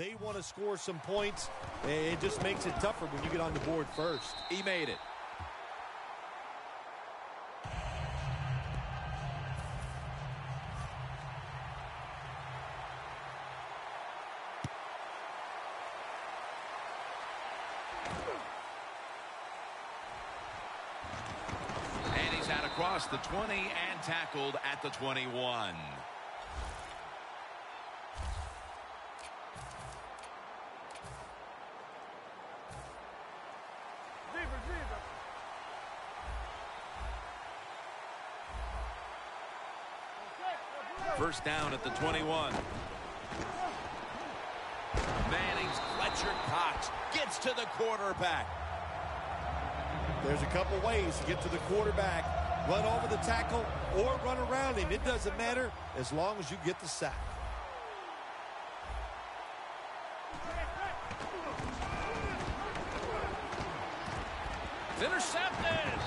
they want to score some points. It just makes it tougher when you get on the board first. He made it. And he's out across the 20 and tackled at the 21. First down at the 21. Manning's Fletcher Cox gets to the quarterback. There's a couple ways to get to the quarterback. Run over the tackle or run around him. It doesn't matter as long as you get the sack. It's intercepted.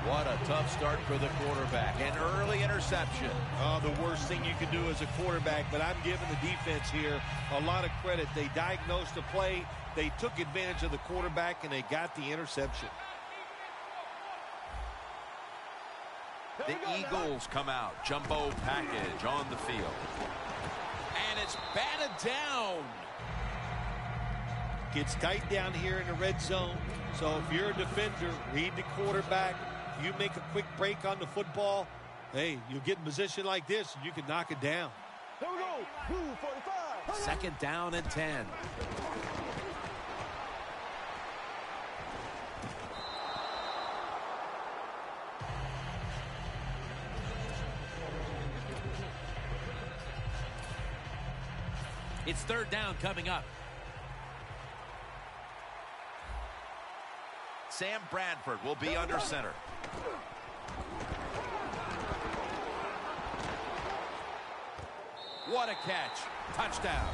What a tough start for the quarterback. An early interception. Oh, the worst thing you can do as a quarterback, but I'm giving the defense here a lot of credit. They diagnosed the play, they took advantage of the quarterback, and they got the interception. The Eagles come out. Jumbo package on the field. And it's batted down. Gets tight down here in the red zone. So if you're a defender, read the quarterback. You make a quick break on the football, hey, you get in position like this, and you can knock it down. Here we go. Blue 45. Second down and 10. It's third down coming up. Sam Bradford will be under center. What a catch. Touchdown.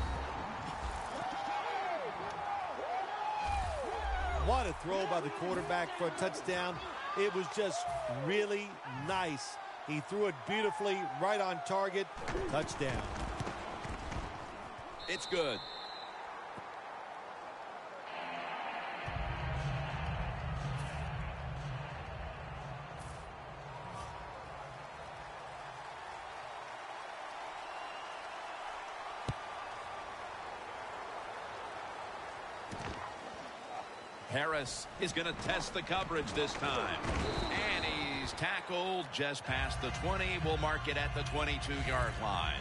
What a throw by the quarterback for a touchdown. It was just really nice. He threw it beautifully, right on target. Touchdown. It's good. Harris is going to test the coverage this time. And he's tackled just past the 20. We'll mark it at the 22-yard line.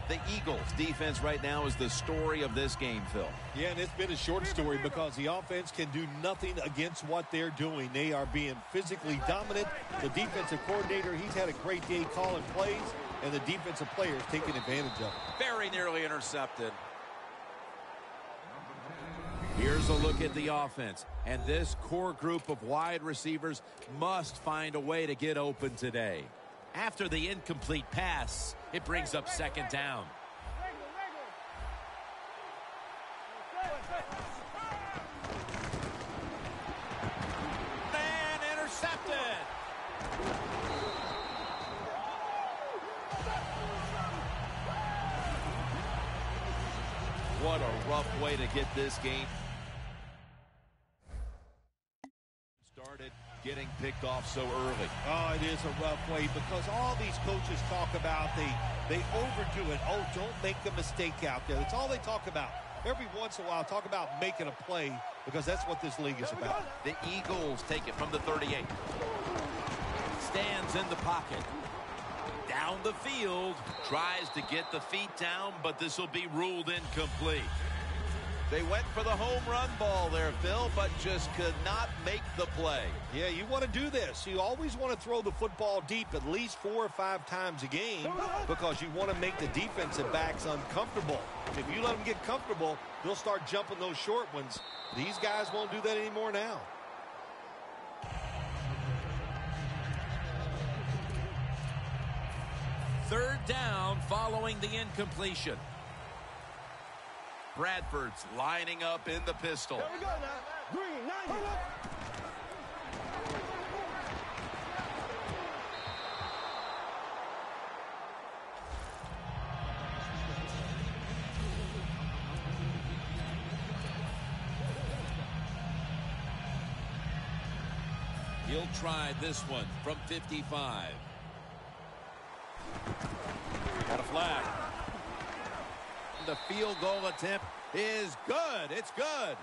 The Eagles defense right now is the story of this game, Phil. Yeah, and it's been a short story because the offense can do nothing against what they're doing. They are being physically dominant. The defensive coordinator, he's had a great day calling plays, and the defensive players taking advantage of it. Very nearly intercepted. Here's a look at the offense, and this core group of wide receivers must find a way to get open today. After the incomplete pass, it brings up second down. And intercepted. What a rough way to get this game started, getting picked off so early. Oh, it is a rough way because all these coaches talk about they overdo it. Oh, don't make a mistake out there. That's all they talk about. Every once in a while, talk about making a play because that's what this league is about. The Eagles take it from the 38. Stands in the pocket. Down the field. Tries to get the feet down, but this will be ruled incomplete. They went for the home run ball there, Phil, but just could not make the play. Yeah, you want to do this. You always want to throw the football deep at least 4 or 5 times a game because you want to make the defensive backs uncomfortable. If you let them get comfortable, they'll start jumping those short ones. These guys won't do that anymore now. Third down following the incompletion. Bradford's lining up in the pistol. There we go now. Green, 90. He'll try this one from 55. Got a flag. The field goal attempt is good. It's good.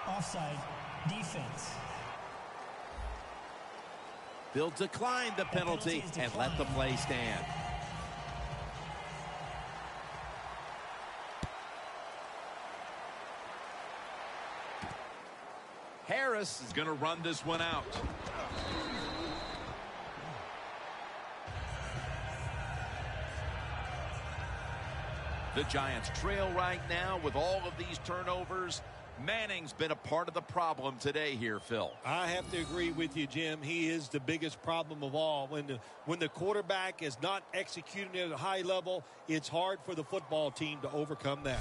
Offside. Defense. They'll decline the penalty and let the play stand. Harris is going to run this one out. The Giants trail right now with all of these turnovers. Manning's been a part of the problem today here, Phil. I have to agree with you, Jim. He is the biggest problem of all. When the quarterback is not executing at a high level, it's hard for the football team to overcome that.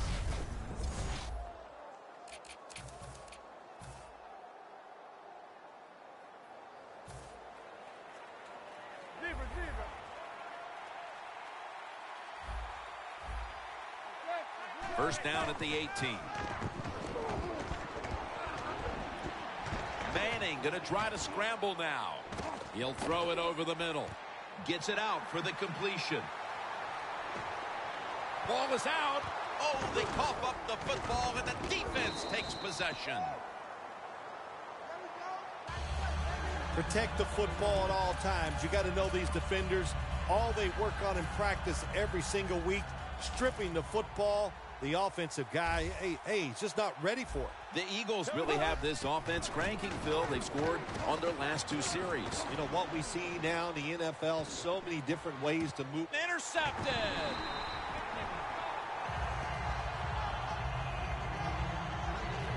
First down at the 18. Manning going to try to scramble now. He'll throw it over the middle. Gets it out for the completion. Ball is out. Oh, they cough up the football and the defense takes possession. Protect the football at all times. You got to know these defenders. All they work on in practice every single week, stripping the football. The offensive guy, he's just not ready for it. The Eagles really have this offense cranking, Phil. They've scored on their last two series. You know what we see now in the NFL, so many different ways to move. Intercepted.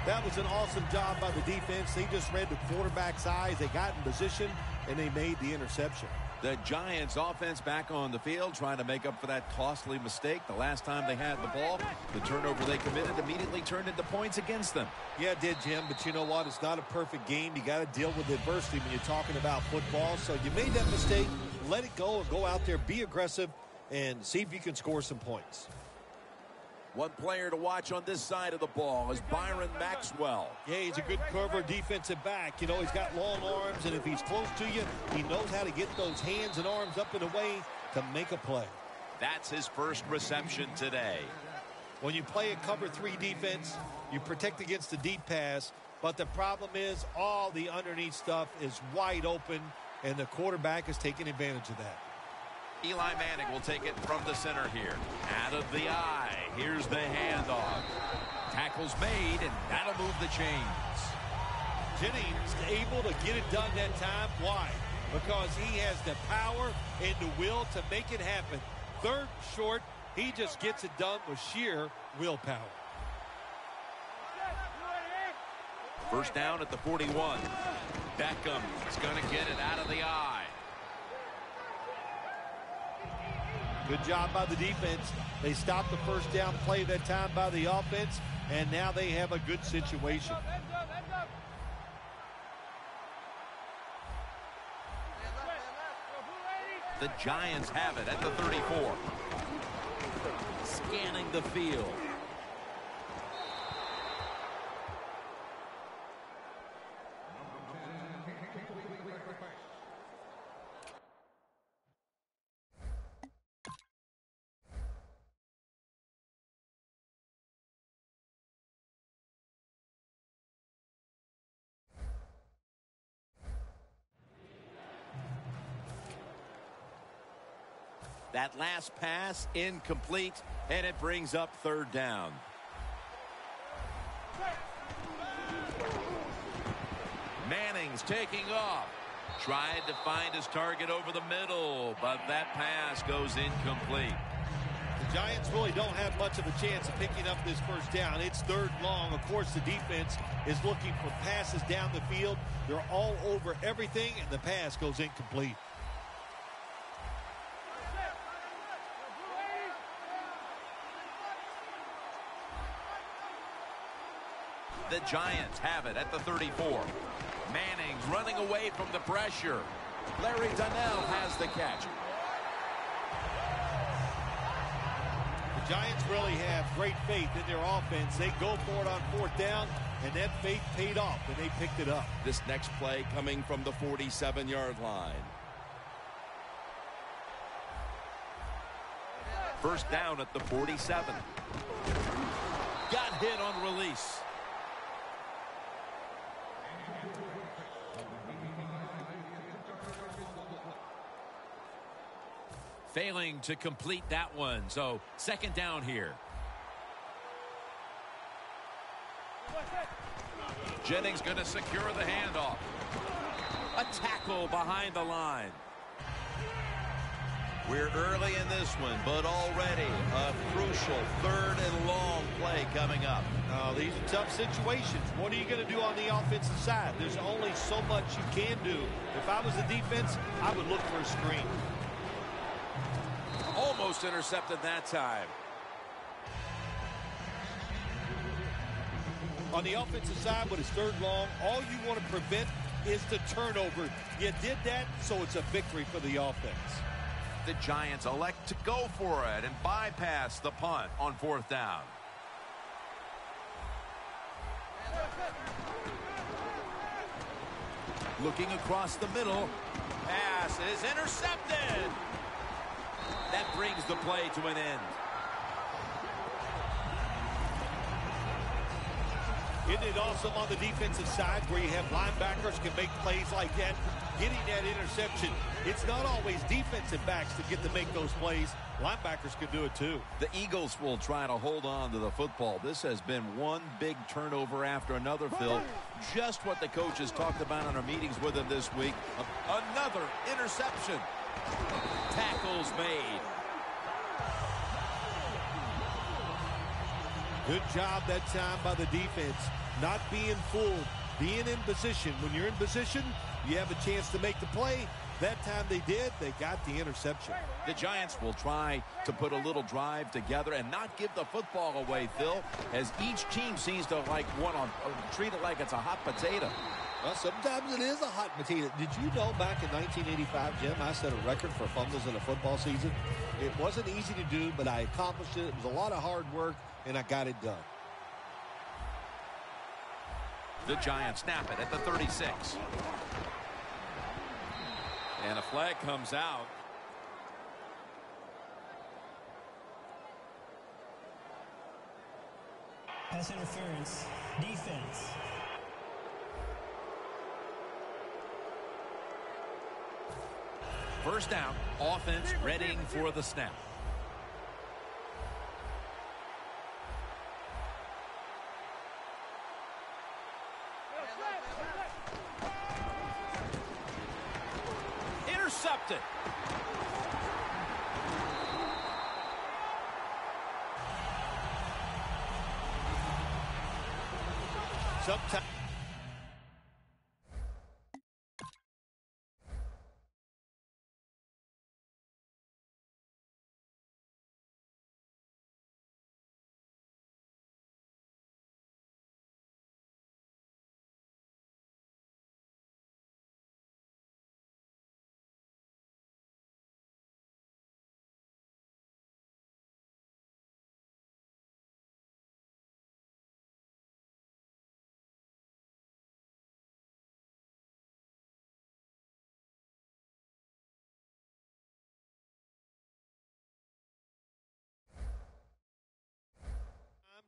That was an awesome job by the defense. They just read the quarterback's eyes. They got in position, and they made the interception. The Giants offense back on the field trying to make up for that costly mistake. The last time they had the ball, the turnover they committed immediately turned into points against them. Yeah, it did, Jim, but you know what? It's not a perfect game. You got to deal with adversity when you're talking about football. So you made that mistake, let it go and go out there, be aggressive, and see if you can score some points. One player to watch on this side of the ball is Byron Maxwell. Yeah, he's a good cover defensive back. You know, he's got long arms, and if he's close to you, he knows how to get those hands and arms up and away to make a play. That's his first reception today. When you play a cover 3 defense, you protect against the deep pass, but the problem is all the underneath stuff is wide open, and the quarterback is taking advantage of that. Eli Manning will take it from the center here. Out of the eye. Here's the handoff. Tackle's made, and that'll move the chains. Jennings able to get it done that time. Why? Because he has the power and the will to make it happen. Third short, he just gets it done with sheer willpower. First down at the 41. Beckham is going to get it out of the eye. Good job by the defense. They stopped the first down play that time by the offense, and now they have a good situation. The Giants have it at the 34. Scanning the field. That last pass incomplete, and it brings up third down. Manning's taking off. Tried to find his target over the middle, but that pass goes incomplete. The Giants really don't have much of a chance of picking up this first down. It's third and long. Of course, the defense is looking for passes down the field. They're all over everything, and the pass goes incomplete. The Giants have it at the 34. Manning's running away from the pressure. Larry Donnell has the catch. The Giants really have great faith in their offense. They go for it on fourth down, and that faith paid off, and they picked it up. This next play coming from the 47-yard line. First down at the 47. Got hit on release. Failing to complete that one, so second down here. Jennings going to secure the handoff. A tackle behind the line. We're early in this one, but already a crucial third and long play coming up. These are tough situations. What are you going to do on the offensive side? There's only so much you can do. If I was the defense, I would look for a screen. Almost intercepted that time. On the offensive side, with his third long, all you want to prevent is the turnover. You did that, so it's a victory for the offense. The Giants elect to go for it and bypass the punt on fourth down. Looking across the middle. Pass is intercepted. That brings the play to an end. Isn't it awesome on the defensive side where you have linebackers can make plays like that, getting that interception? It's not always defensive backs that get to make those plays. Linebackers can do it too. The Eagles will try to hold on to the football. This has been one big turnover after another, Phil. Just what the coaches talked about in our meetings with him this week. Another interception. Tackles made. Good job that time by the defense. Not being fooled. Being in position. When you're in position, you have a chance to make the play. That time they did. They got the interception. The Giants will try to put a little drive together and not give the football away, Phil, as each team seems to treat it like it's a hot potato. Well, sometimes it is a hot potato. Did you know back in 1985, Jim, I set a record for fumbles in a football season? It wasn't easy to do, but I accomplished it. It was a lot of hard work, and I got it done. The Giants snap it at the 36. And a flag comes out. Pass interference. Defense. First down. Offense readying for the snap. Intercepted. Sometimes.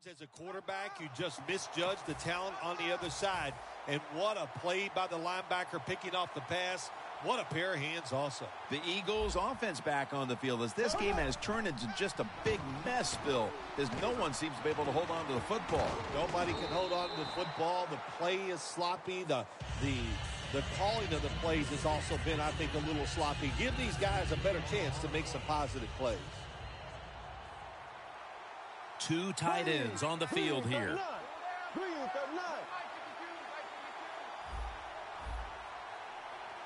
As a quarterback, you just misjudge the talent on the other side. And what a play by the linebacker picking off the pass. What a pair of hands also. The Eagles offense back on the field as this game has turned into just a big mess, Phil, as no one seems to be able to hold on to the football. Nobody can hold on to the football. The play is sloppy. The calling of the plays has also been, I think, a little sloppy. Give these guys a better chance to make some positive plays. Two tight ends on the field here.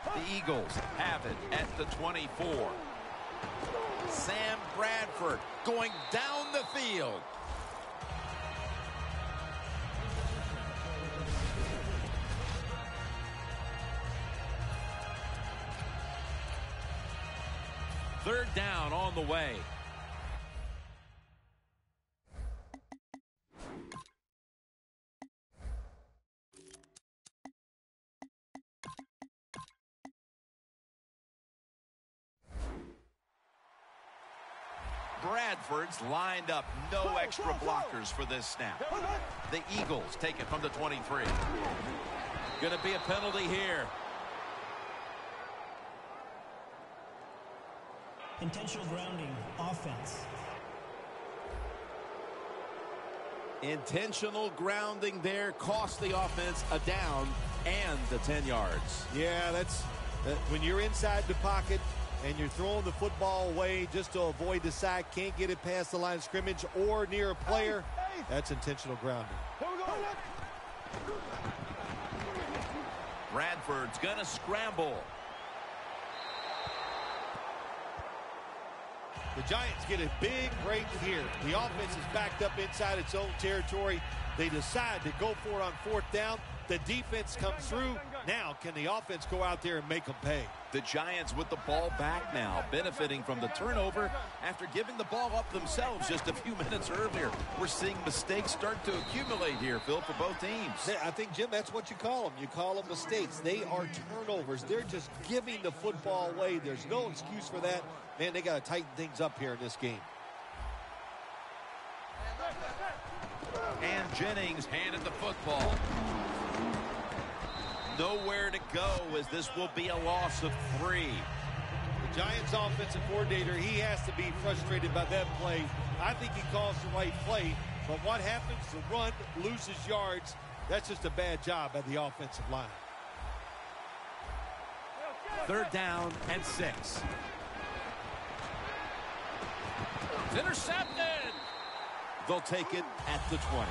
The Eagles have it at the 24. Sam Bradford going down the field. Third down on the way. Bradford's lined up. No extra blockers for this snap. The Eagles take it from the 23. Going to be a penalty here. Intentional grounding, offense. Intentional grounding there cost the offense a down and the 10 yards. Yeah, that's when you're inside the pocket and you're throwing the football away just to avoid the sack, can't get it past the line of scrimmage or near a player, that's intentional grounding. Bradford's going to scramble. The Giants get a big break here. The offense is backed up inside its own territory. They decide to go for it on fourth down. The defense comes through. Now, can the offense go out there and make them pay? The Giants with the ball back now, benefiting from the turnover after giving the ball up themselves just a few minutes earlier. We're seeing mistakes start to accumulate here, Phil, for both teams. I think, Jim, that's what you call them. You call them mistakes. They are turnovers. They're just giving the football away. There's no excuse for that. Man, they got to tighten things up here in this game. And Jennings handed the football. Nowhere to go, as this will be a loss of 3. The Giants offensive coordinator, he has to be frustrated by that play. I think he calls the right play, but what happens? The run loses yards. That's just a bad job by the offensive line. 3rd down and 6. It's intercepted. They'll take it at the 20.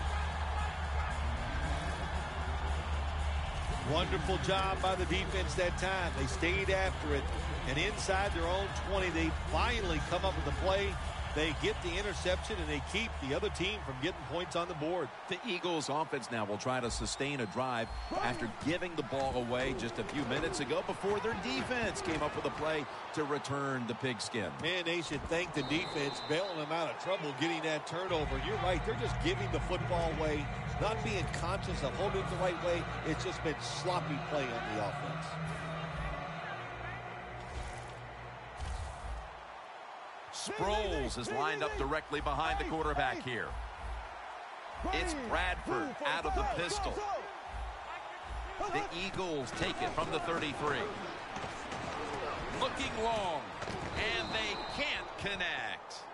Wonderful job by the defense that time. They stayed after it, and inside their own 20, they finally come up with the play. They get the interception, and they keep the other team from getting points on the board. The Eagles offense now will try to sustain a drive after giving the ball away just a few minutes ago before their defense came up with a play to return the pigskin. Man, they should thank the defense bailing them out of trouble getting that turnover. You're right. They're just giving the football away, not being conscious of holding it the right way. It's just been sloppy play on the offense. Sproles is lined up directly behind the quarterback here. It's Bradford out of the pistol. The Eagles take it from the 33. Looking long, and they can't connect.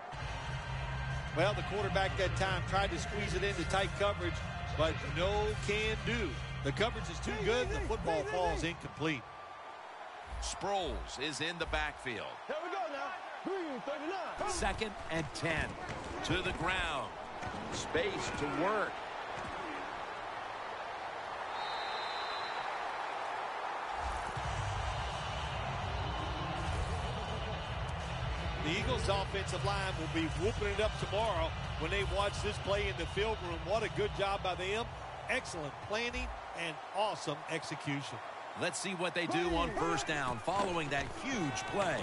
Well, the quarterback that time tried to squeeze it into tight coverage, but no can do. The coverage is too good. The football falls incomplete. Sproles is in the backfield. Here we go now. 39. 2nd and 10. To the ground. Space to work. The Eagles offensive line will be whooping it up tomorrow when they watch this play in the field room. What a good job by them. Excellent planning and awesome execution. Let's see what they do on 1st down following that huge play.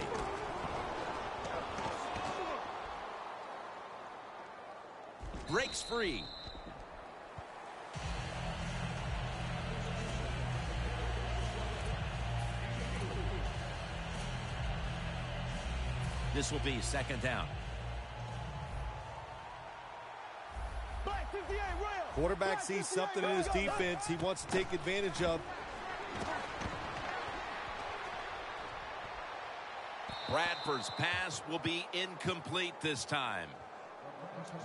Breaks free. This will be 2nd down. Quarterback sees something in his defense he wants to take advantage of. Bradford's pass will be incomplete this time.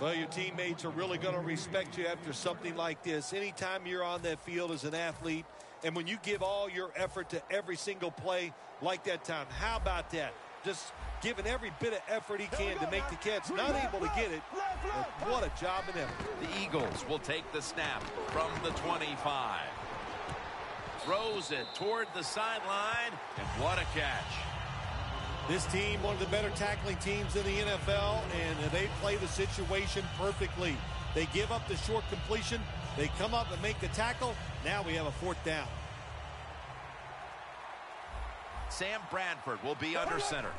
Well, your teammates are really going to respect you after something like this. Anytime you're on that field as an athlete, and when you give all your effort to every single play like that time, how about that? Just giving every bit of effort he can to make the catch. Not able to get it, but what a job and effort. The Eagles will take the snap from the 25. Throws it toward the sideline, and what a catch. This team, one of the better tackling teams in the NFL, and they play the situation perfectly. They give up the short completion. They come up and make the tackle. Now we have a 4th down. Sam Bradford will be under center.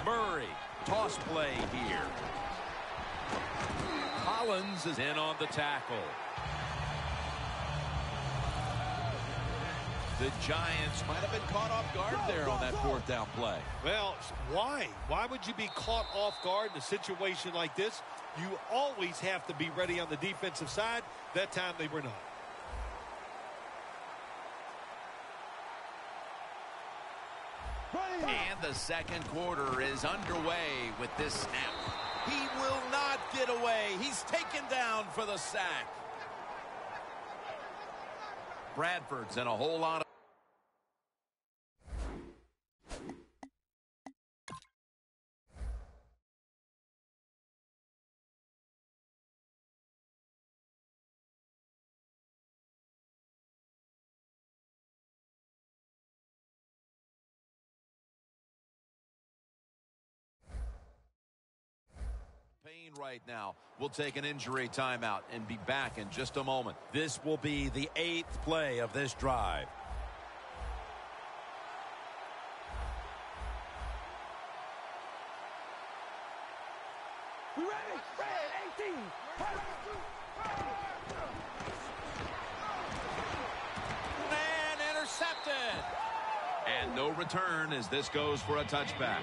Murray, toss play here. Collins is in on the tackle. The Giants might have been caught off guard there on that fourth down play. Well, why? Why would you be caught off guard in a situation like this? You always have to be ready on the defensive side. That time they were not. And the second quarter is underway with this snap. He will not get away. He's taken down for the sack. Bradford's in a whole lot of pain right now. We'll take an injury timeout and be back in just a moment. This will be the 8th play of this drive. We ready? Ready, 18. And intercepted. And no return as this goes for a touchback.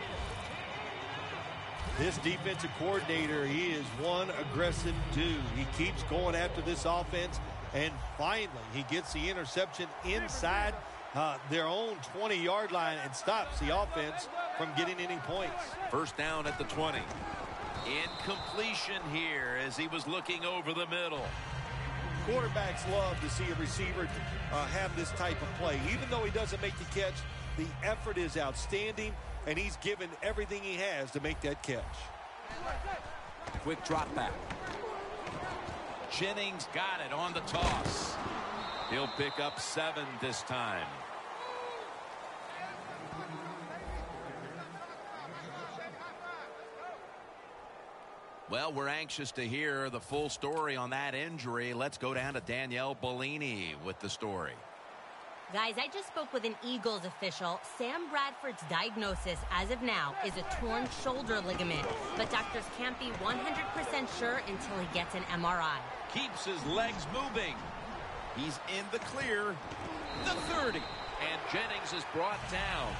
This defensive coordinator, he is one aggressive dude. He keeps going after this offense, and finally he gets the interception inside their own 20-yard line and stops the offense from getting any points. First down at the 20. Incompletion here as he was looking over the middle. Quarterbacks love to see a receiver have this type of play. Even though he doesn't make the catch, the effort is outstanding, and he's given everything he has to make that catch. Quick drop back. Jennings got it on the toss. He'll pick up 7 this time. Well, we're anxious to hear the full story on that injury. Let's go down to Danielle Bellini with the story. Guys, I just spoke with an Eagles official. Sam Bradford's diagnosis as of now is a torn shoulder ligament, but doctors can't be 100% sure until he gets an MRI. Keeps his legs moving. He's in the clear. The 30. And Jennings is brought down.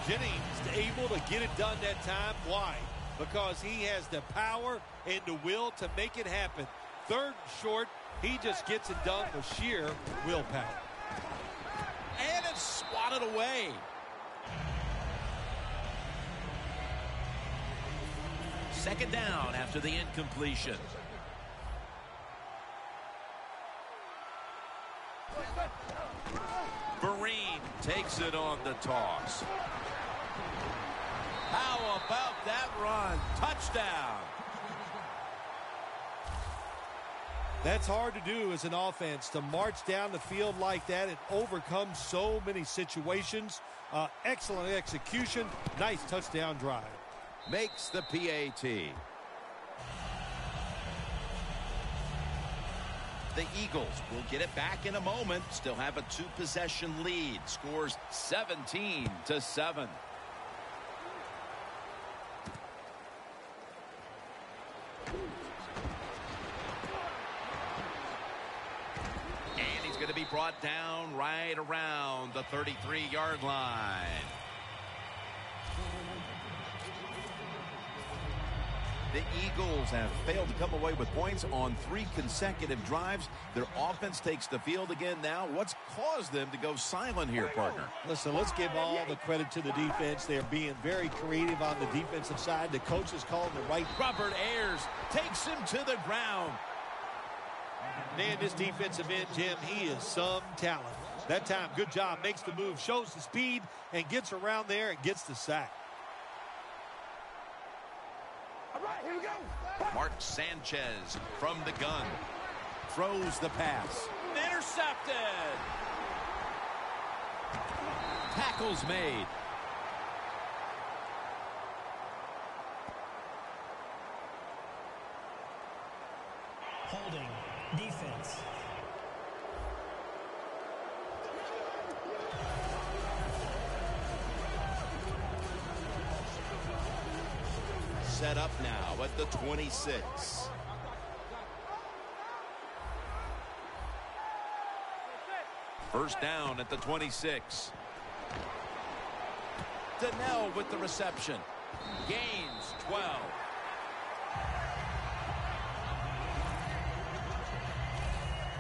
Jennings able to get it done that time. Why? Because he has the power and the will to make it happen. Third and short. He just gets it done with sheer willpower. And it's swatted away. Second down after the incompletion. Vereen takes it on the toss. How about that run? Touchdown. That's hard to do as an offense, to march down the field like that and overcome so many situations. Excellent execution. Nice touchdown drive. Makes the PAT. The Eagles will get it back in a moment. Still have a 2-possession lead. Scores 17-7. Going to be brought down right around the 33-yard line. The Eagles have failed to come away with points on 3 consecutive drives. Their offense takes the field again now. What's caused them to go silent here, partner? Listen, let's give all the credit to the defense. They're being very creative on the defensive side. The coach is calling the right. Robert Ayers takes him to the ground. Man, this defensive end, Jim, he is some talent. That time, good job, makes the move, shows the speed, and gets around there and gets the sack. All right, here we go. Mark Sanchez from the gun. Throws the pass. Intercepted. Tackles made. Holding. Defense. Set up now at the 26. First down at the 26. Donnell with the reception. Gains 12.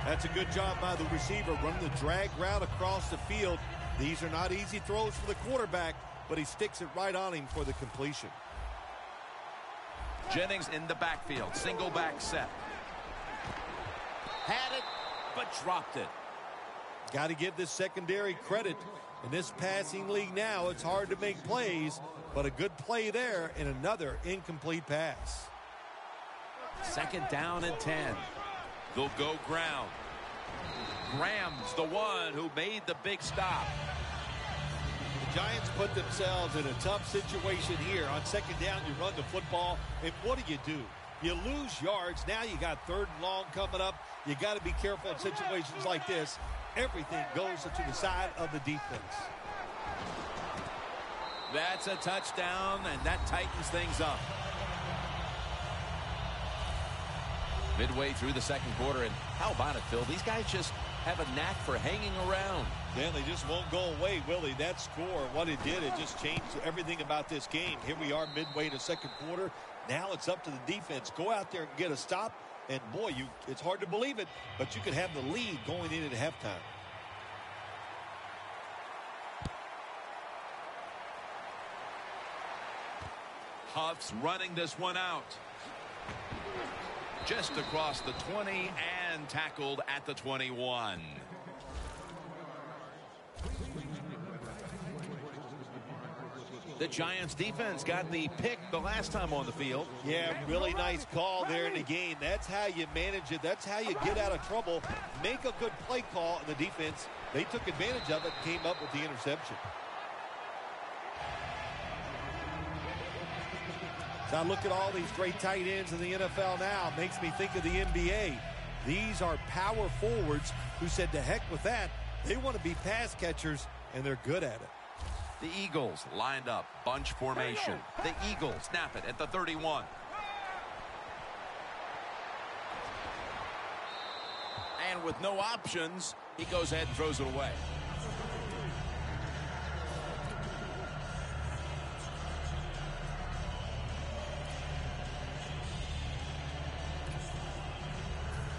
That's a good job by the receiver, running the drag route across the field. These are not easy throws for the quarterback, but he sticks it right on him for the completion. Jennings in the backfield. Single back set. Had it, but dropped it. Got to give this secondary credit. In this passing league now, it's hard to make plays, but a good play there and another incomplete pass. Second down and 10. They'll go ground. Graham's the one who made the big stop. The Giants put themselves in a tough situation here. On second down, you run the football, and what do? You lose yards. Now you got third and long coming up. You got to be careful in situations like this. Everything goes to the side of the defense. That's a touchdown, and that tightens things up. Midway through the second quarter, and how about it, Phil? These guys just have a knack for hanging around. Yeah, they just won't go away, will they? That score, what it did, it just changed everything about this game. Here we are midway in the second quarter. Now it's up to the defense. Go out there and get a stop. And, boy, it's hard to believe it, but you could have the lead going in at halftime. Huff's running this one out. Just across the 20 and tackled at the 21. The Giants defense got the pick the last time on the field. Yeah, really nice call there in the game. That's how you manage it. That's how you get out of trouble. Make a good play call in the defense. They took advantage of it and came up with the interception. Now look at all these great tight ends in the NFL now. Makes me think of the NBA. These are power forwards who said to heck with that. They want to be pass catchers, and they're good at it. The Eagles lined up, bunch formation. The Eagles snap it at the 31. And with no options, he goes ahead and throws it away.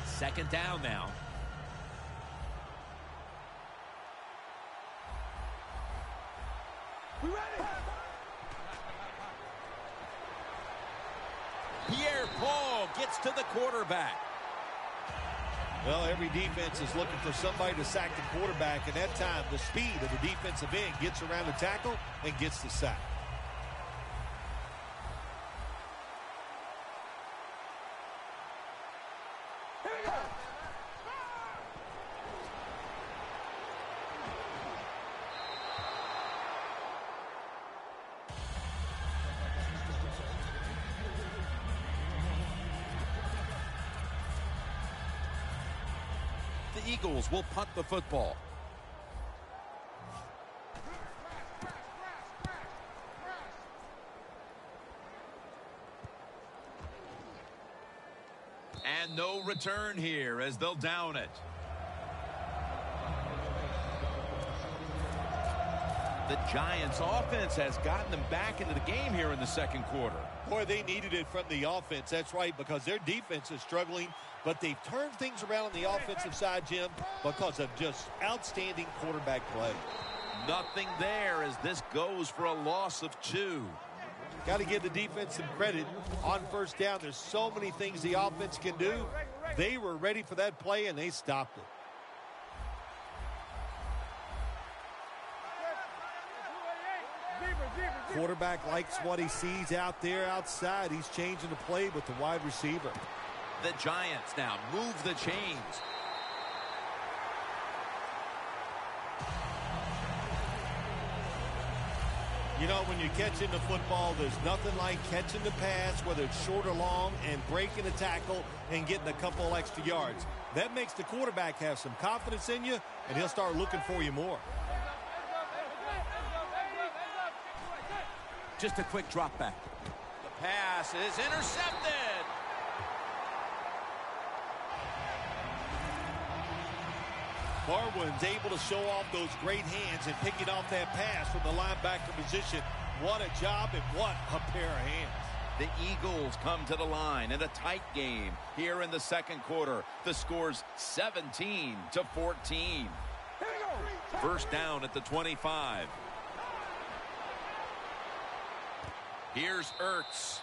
Second down now. We ready? Pierre-Paul gets to the quarterback. Well, every defense is looking for somebody to sack the quarterback, and that time the speed of the defensive end gets around the tackle and gets the sack. The Eagles will punt the football. And no return here as they'll down it. The Giants offense has gotten them back into the game here in the second quarter. Boy, they needed it from the offense. That's right, because their defense is struggling, but they've turned things around on the offensive side, Jim, because of just outstanding quarterback play. Nothing there as this goes for a loss of 2. Got to give the defense some credit. On first down, there's so many things the offense can do. They were ready for that play, and they stopped it. Quarterback likes what he sees out there outside. He's changing the play with the wide receiver. The Giants now move the chains. You know, when you're catching the football, there's nothing like catching the pass, whether it's short or long, and breaking a tackle and getting a couple extra yards. That makes the quarterback have some confidence in you, and he'll start looking for you more. Just a quick drop back. The pass is intercepted. Barwin's able to show off those great hands and picking off that pass from the linebacker position. What a job and what a pair of hands. The Eagles come to the line in a tight game here in the second quarter. The score's 17-14. First down at the 25. Here's Ertz.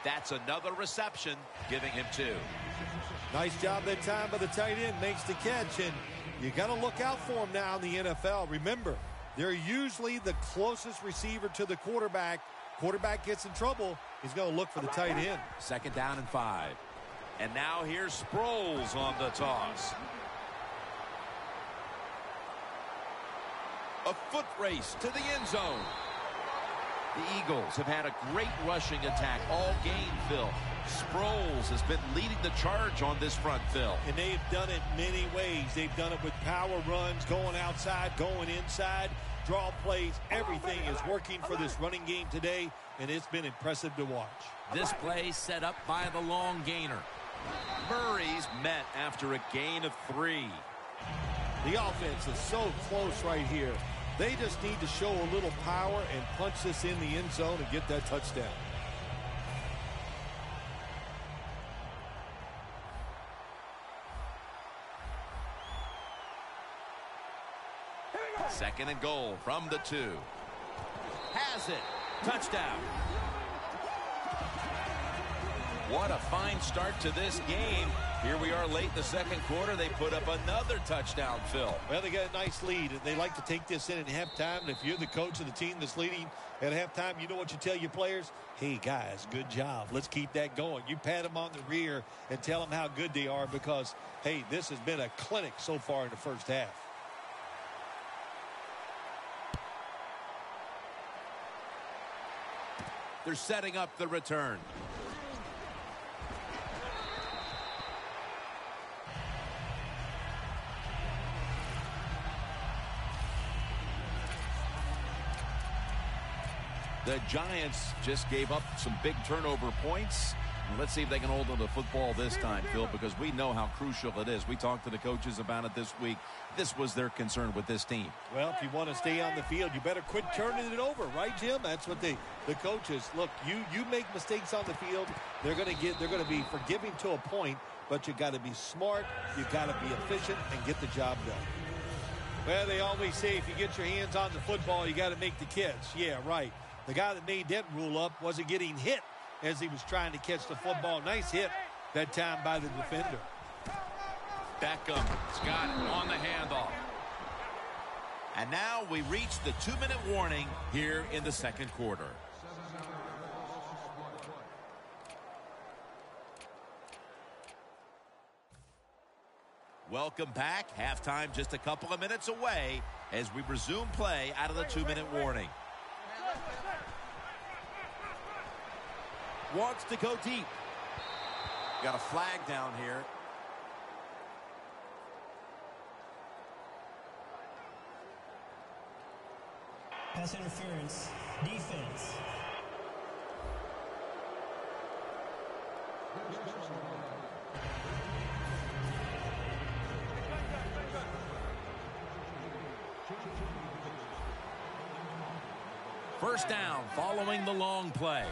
That's another reception, giving him 2. Nice job that time by the tight end. Makes the catch, and you got to look out for him now in the NFL. Remember, they're usually the closest receiver to the quarterback. Quarterback gets in trouble, he's going to look for the tight end. Second down and 5. And now here's Sproles on the toss. A foot race to the end zone. The Eagles have had a great rushing attack all game, Phil. Sproles has been leading the charge on this front, Phil. And they've done it many ways. They've done it with power runs, going outside, going inside, draw plays. Everything is working for this running game today, and it's been impressive to watch. This play set up by the long gainer. Murray's met after a gain of 3. The offense is so close right here. They just need to show a little power and punch this in the end zone and get that touchdown. Second and goal from the 2. Has it. Touchdown. What a fine start to this game. Here we are late in the second quarter. They put up another touchdown, Phil. Well, they got a nice lead. They like to take this in at halftime. And if you're the coach of the team that's leading at halftime, you know what you tell your players? Hey, guys, good job. Let's keep that going. You pat them on the rear and tell them how good they are because, hey, this has been a clinic so far in the first half. They're setting up the return. The Giants just gave up some big turnover points. Let's see if they can hold on to the football this time, Phil, because we know how crucial it is. We talked to the coaches about it this week. This was their concern with this team. Well, if you want to stay on the field, you better quit turning it over, right, Jim? That's what the coaches look. You make mistakes on the field, they're going to be forgiving to a point, but you got to be smart, you got to be efficient, and get the job done. Well, they always say if you get your hands on the football, you got to make the catch. Yeah, right. The guy that made that rule up wasn't getting hit as he was trying to catch the football. Nice hit that time by the defender. Beckham's got it on the handoff. And now we reach the 2-minute warning here in the second quarter. Welcome back. Halftime just a couple of minutes away as we resume play out of the 2-minute warning. Wants to go deep. Got a flag down here. Pass interference. Defense. First down following the long play.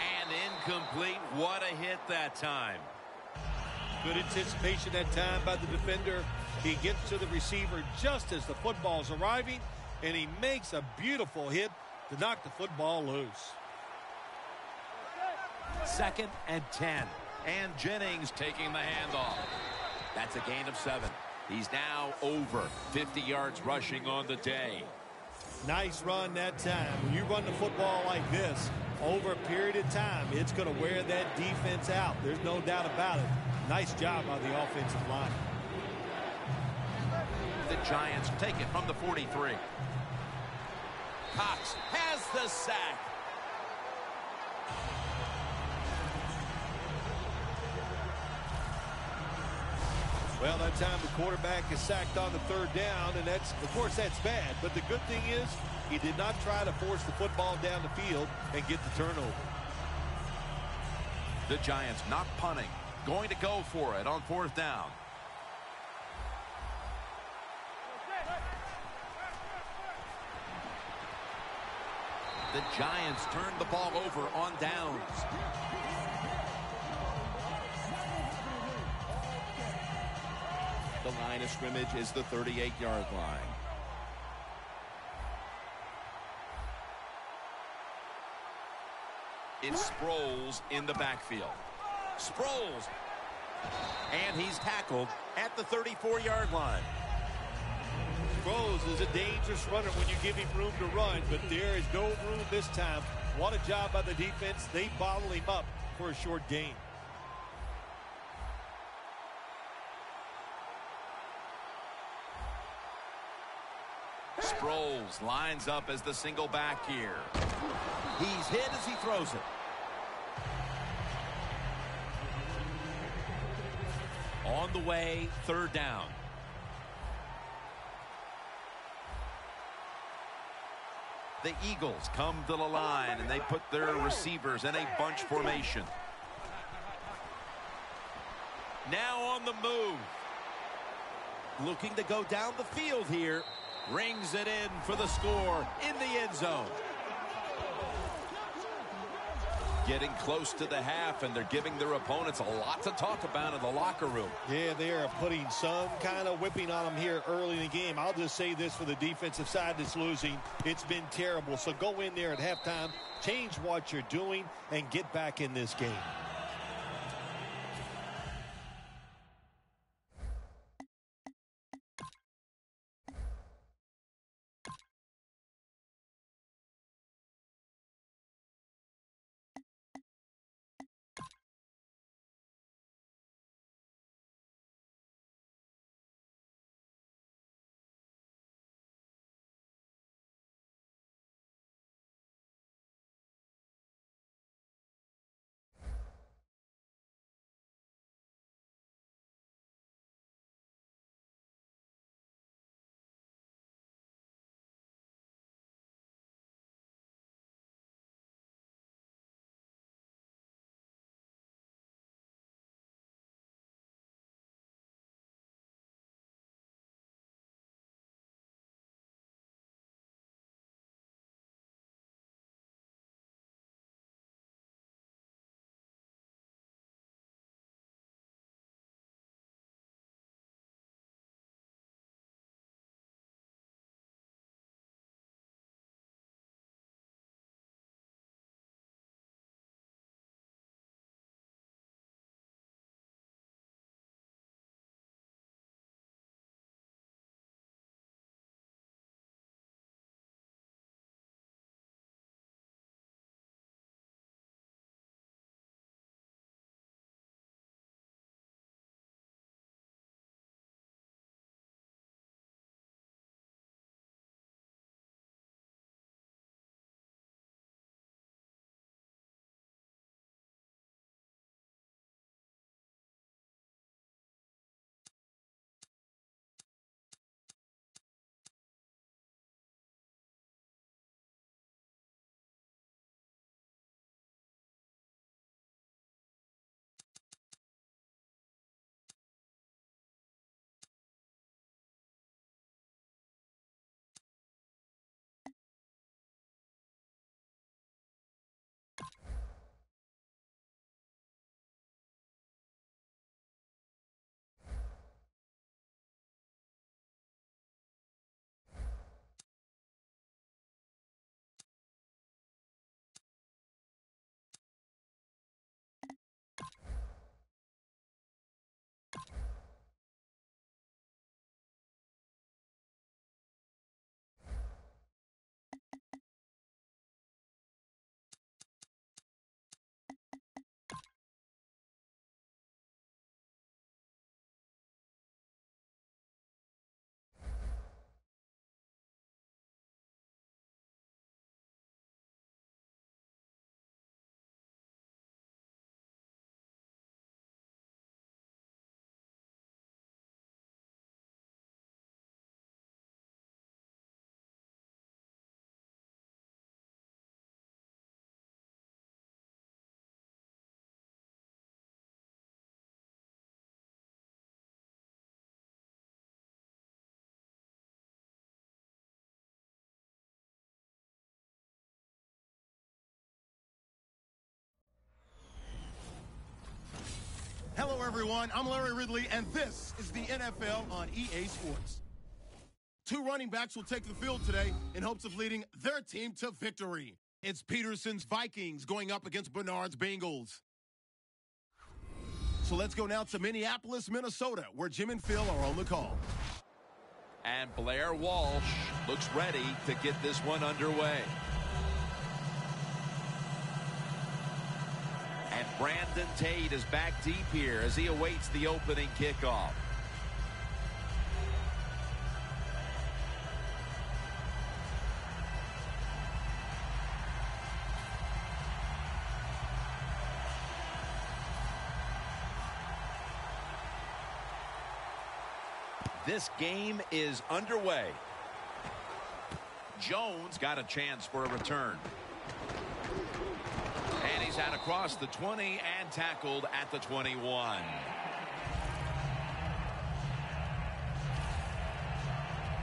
And incomplete. What a hit that time. Good anticipation that time by the defender. He gets to the receiver just as the football's arriving, and he makes a beautiful hit to knock the football loose. 2nd and 10. And Jennings taking the handoff. That's a gain of 7. He's now over 50 yards rushing on the day. Nice run that time. When you run the football like this, over a period of time, it's going to wear that defense out. There's no doubt about it. Nice job on the offensive line. The Giants take it from the 43. Cox has the sack. Well, that time the quarterback is sacked on the 3rd down, and that's, of course, that's bad. But the good thing is he did not try to force the football down the field and get the turnover. The Giants not punting, going to go for it on 4th down. The Giants turn the ball over on downs. The line of scrimmage is the 38-yard line. It's Sproles in the backfield. Sproles. And he's tackled at the 34-yard line. Sproles is a dangerous runner when you give him room to run, but there is no room this time. What a job by the defense. They bottle him up for a short gain. Sproles lines up as the single back here. He's hit as he throws it. On the way, 3rd down. The Eagles come to the line, and they put their receivers in a bunch formation. Now on the move. Looking to go down the field here. Rings it in for the score in the end zone. Getting close to the half, and they're giving their opponents a lot to talk about in the locker room. Yeah, they are putting some kind of whipping on them here early in the game. I'll just say this for the defensive side that's losing. It's been terrible. So go in there at halftime, change what you're doing, and get back in this game. Hello, everyone. I'm Larry Ridley, and this is the NFL on EA Sports. 2 running backs will take the field today in hopes of leading their team to victory. It's Peterson's Vikings going up against Bernard's Bengals. So let's go now to Minneapolis, Minnesota, where Jim and Phil are on the call. And Blair Walsh looks ready to get this one underway. And Brandon Tate is back deep here as he awaits the opening kickoff. This game is underway. Jones got a chance for a return. And he's out across the 20 and tackled at the 21.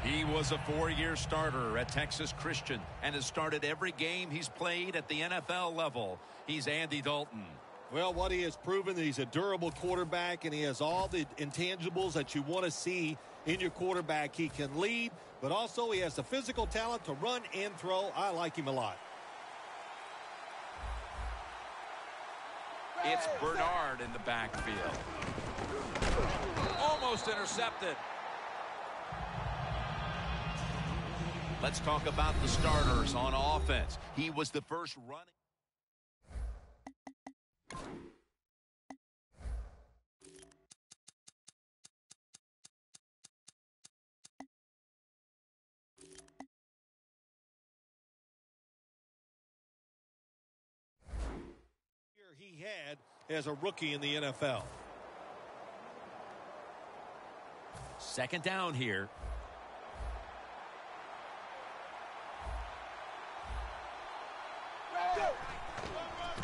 He was a 4-year starter at Texas Christian and has started every game he's played at the NFL level. He's Andy Dalton. Well, what he has proven, that he's a durable quarterback, and he has all the intangibles that you want to see in your quarterback. He can lead, but also he has the physical talent to run and throw. I like him a lot. It's Bernard in the backfield. Almost intercepted. Let's talk about the starters on offense. He was the first running. He had as a rookie in the NFL. Second down here.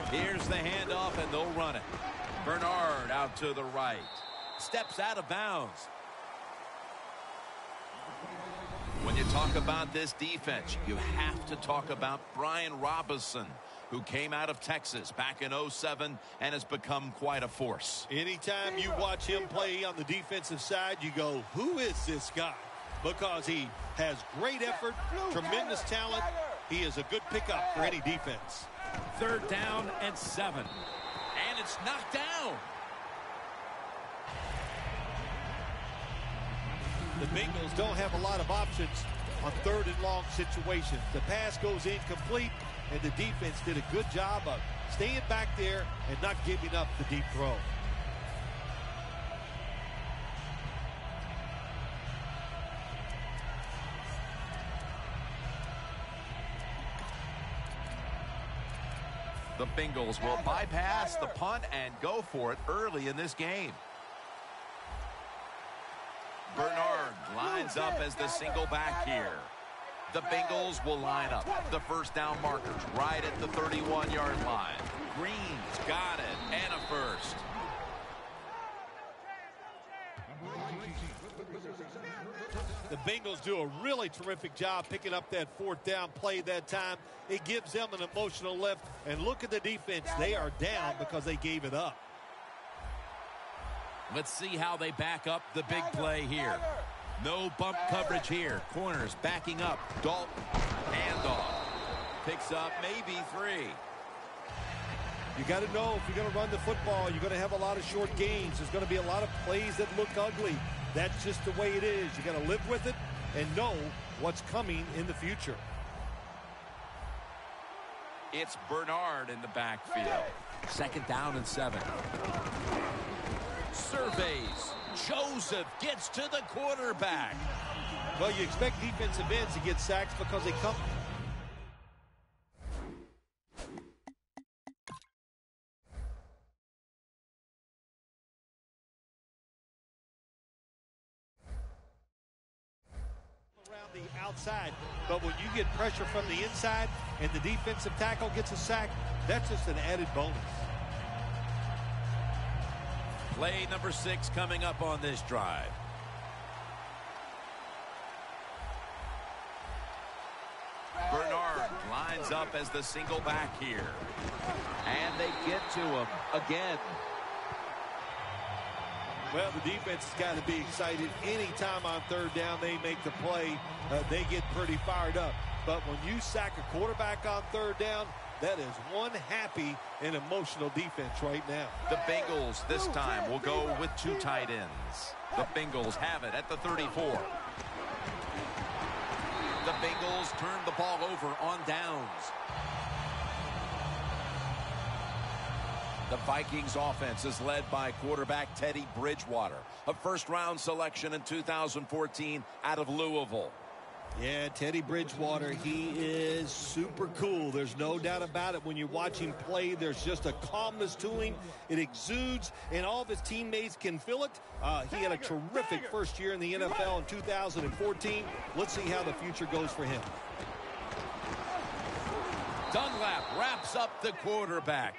Here's the handoff, and they'll run it. Bernard out to the right. Steps out of bounds. When you talk about this defense, you have to talk about Brian Robinson, who came out of Texas back in 07 and has become quite a force. Anytime you watch him play on the defensive side, you go, who is this guy? Because he has great effort, tremendous talent. He is a good pickup for any defense. 3rd down and 7. And it's knocked down. The Bengals don't have a lot of options on 3rd and long situations. The pass goes incomplete, and the defense did a good job of staying back there and not giving up the deep throw. The Bengals will bypass the punt and go for it early in this game. Bernard lines up as the single back here. The Bengals will line up. The first down markers right at the 31-yard line. Green's got it, and a first. The Bengals do a really terrific job picking up that 4th down play that time. It gives them an emotional lift. And look at the defense. They are down because they gave it up. Let's see how they back up the big play here. No bump coverage here. Corners backing up. Dalton, handoff. Picks up maybe 3. You got to know, if you're going to run the football, you're going to have a lot of short gains. There's going to be a lot of plays that look ugly. That's just the way it is. You got to live with it and know what's coming in the future. It's Bernard in the backfield. 2nd down and 7. Surveys. Joseph gets to the quarterback. Well, you expect defensive ends to get sacks because they come. Around the outside, but when you get pressure from the inside and the defensive tackle gets a sack, that's just an added bonus. Play number 6 coming up on this drive. Bernard lines up as the single back here. And they get to him again. Well, the defense has got to be excited. Anytime on third down they make the play, they get pretty fired up. But when you sack a quarterback on third down, that is one happy and emotional defense right now. The Bengals this time will go with 2 tight ends. The Bengals have it at the 34. The Bengals turn the ball over on downs. The Vikings offense is led by quarterback Teddy Bridgewater, a first-round selection in 2014 out of Louisville. Yeah, Teddy Bridgewater, he is super cool. There's no doubt about it. When you watch him play, there's just a calmness to him. It exudes, and all of his teammates can feel it. He had a terrific first year in the NFL in 2014. Let's see how the future goes for him. Dunlap wraps up the quarterback.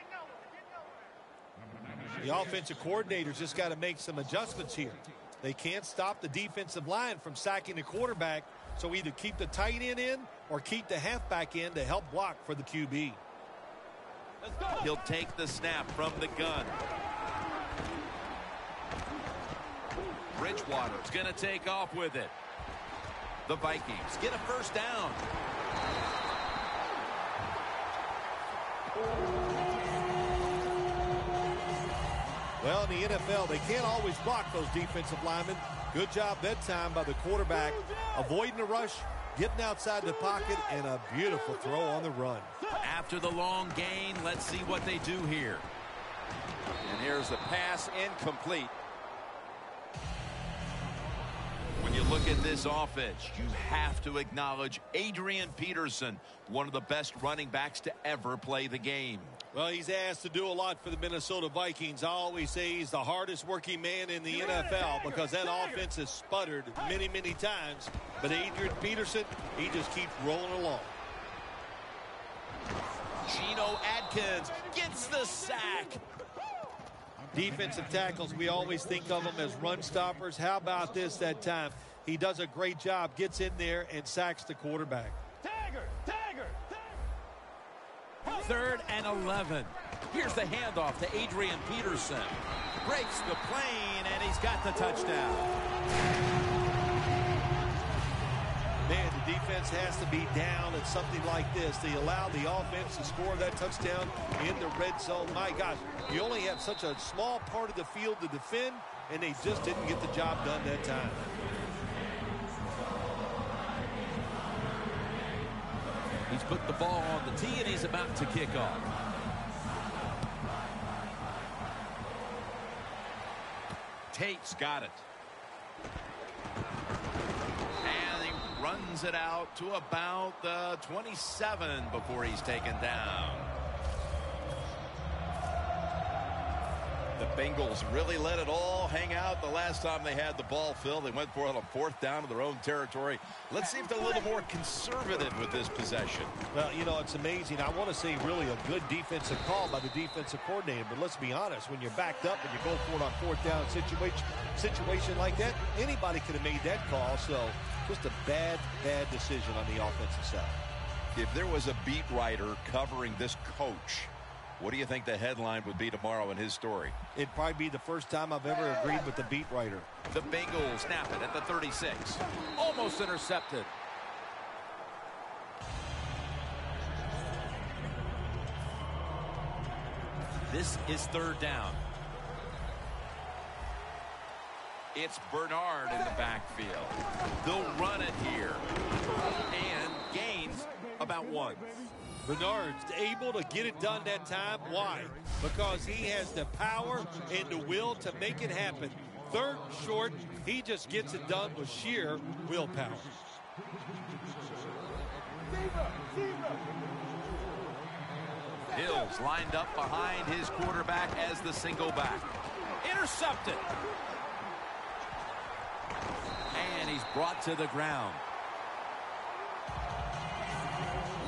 The offensive coordinator's just got to make some adjustments here. They can't stop the defensive line from sacking the quarterback, so either keep the tight end in or keep the halfback in to help block for the QB. He'll take the snap from the gun. Bridgewater's going to take off with it. The Vikings get a first down. Well, in the NFL, they can't always block those defensive linemen. Good job that time by the quarterback, avoiding the rush, getting outside the pocket, and a beautiful throw on the run. After the long gain, let's see what they do here. And here's the pass, incomplete. When you look at this offense, you have to acknowledge Adrian Peterson, one of the best running backs to ever play the game. Well, he's asked to do a lot for the Minnesota Vikings. I always say he's the hardest working man in the NFL because that offense has sputtered many, many times. But Adrian Peterson, he just keeps rolling along. Geno Atkins gets the sack. Defensive tackles, we always think of them as run stoppers. How about this that time? He does a great job, gets in there and sacks the quarterback. Third and 11. Here's the handoff to Adrian Peterson. Breaks the plane, and he's got the touchdown. Man, the defense has to be down at something like this. They allow the offense to score that touchdown in the red zone. My gosh, you only have such a small part of the field to defend, and they just didn't get the job done that time. He's put the ball on the tee, and he's about to kick off. Tate's got it. And he runs it out to about the 27 before he's taken down. The Bengals really let it all hang out the last time they had the ball, Phil. They went for it on 4th down to their own territory. Let's see if they're a little more conservative with this possession. Well, you know, it's amazing. I want to say really a good defensive call by the defensive coordinator, but let's be honest, when you're backed up and you go for it on 4th down situation like that, anybody could have made that call. So just a bad decision on the offensive side. If there was a beat writer covering this coach, what do you think the headline would be tomorrow in his story? It'd probably be the first time I've ever agreed with the beat writer. The Bengals snap it at the 36. Almost intercepted. This is 3rd down. It's Bernard in the backfield. They'll run it here. And gains about 1. Bernard's able to get it done that time. Why? Because he has the power and the will to make it happen. 3rd and short, he just gets it done with sheer willpower. Hills lined up behind his quarterback as the single back. Intercepted. And he's brought to the ground.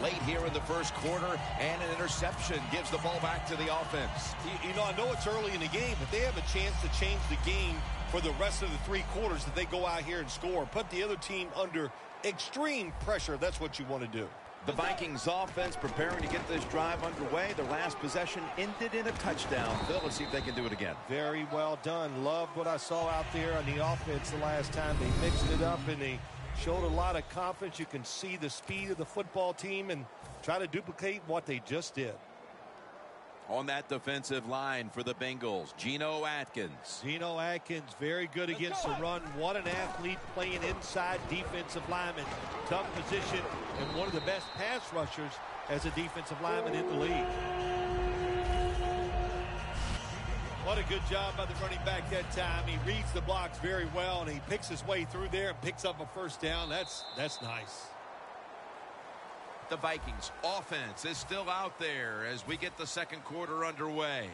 Late here in the first quarter, and an interception gives the ball back to the offense. You know, I know it's early in the game, but they have a chance to change the game for the rest of the 3 quarters if they go out here and score. Put the other team under extreme pressure. That's what you want to do. The Vikings offense preparing to get this drive underway. Their last possession ended in a touchdown. Phil, let's see if they can do it again. Very well done. Loved what I saw out there on the offense the last time. They mixed it up and they showed a lot of confidence. You can see the speed of the football team and try to duplicate what they just did. On that defensive line for the Bengals, Geno Atkins. Geno Atkins, very good against the run. What an athlete playing inside defensive lineman. Tough position and one of the best pass rushers as a defensive lineman in the league. What a good job by the running back that time. He reads the blocks very well, and he picks his way through there and picks up a first down. That's nice. The Vikings offense is still out there as we get the second quarter underway.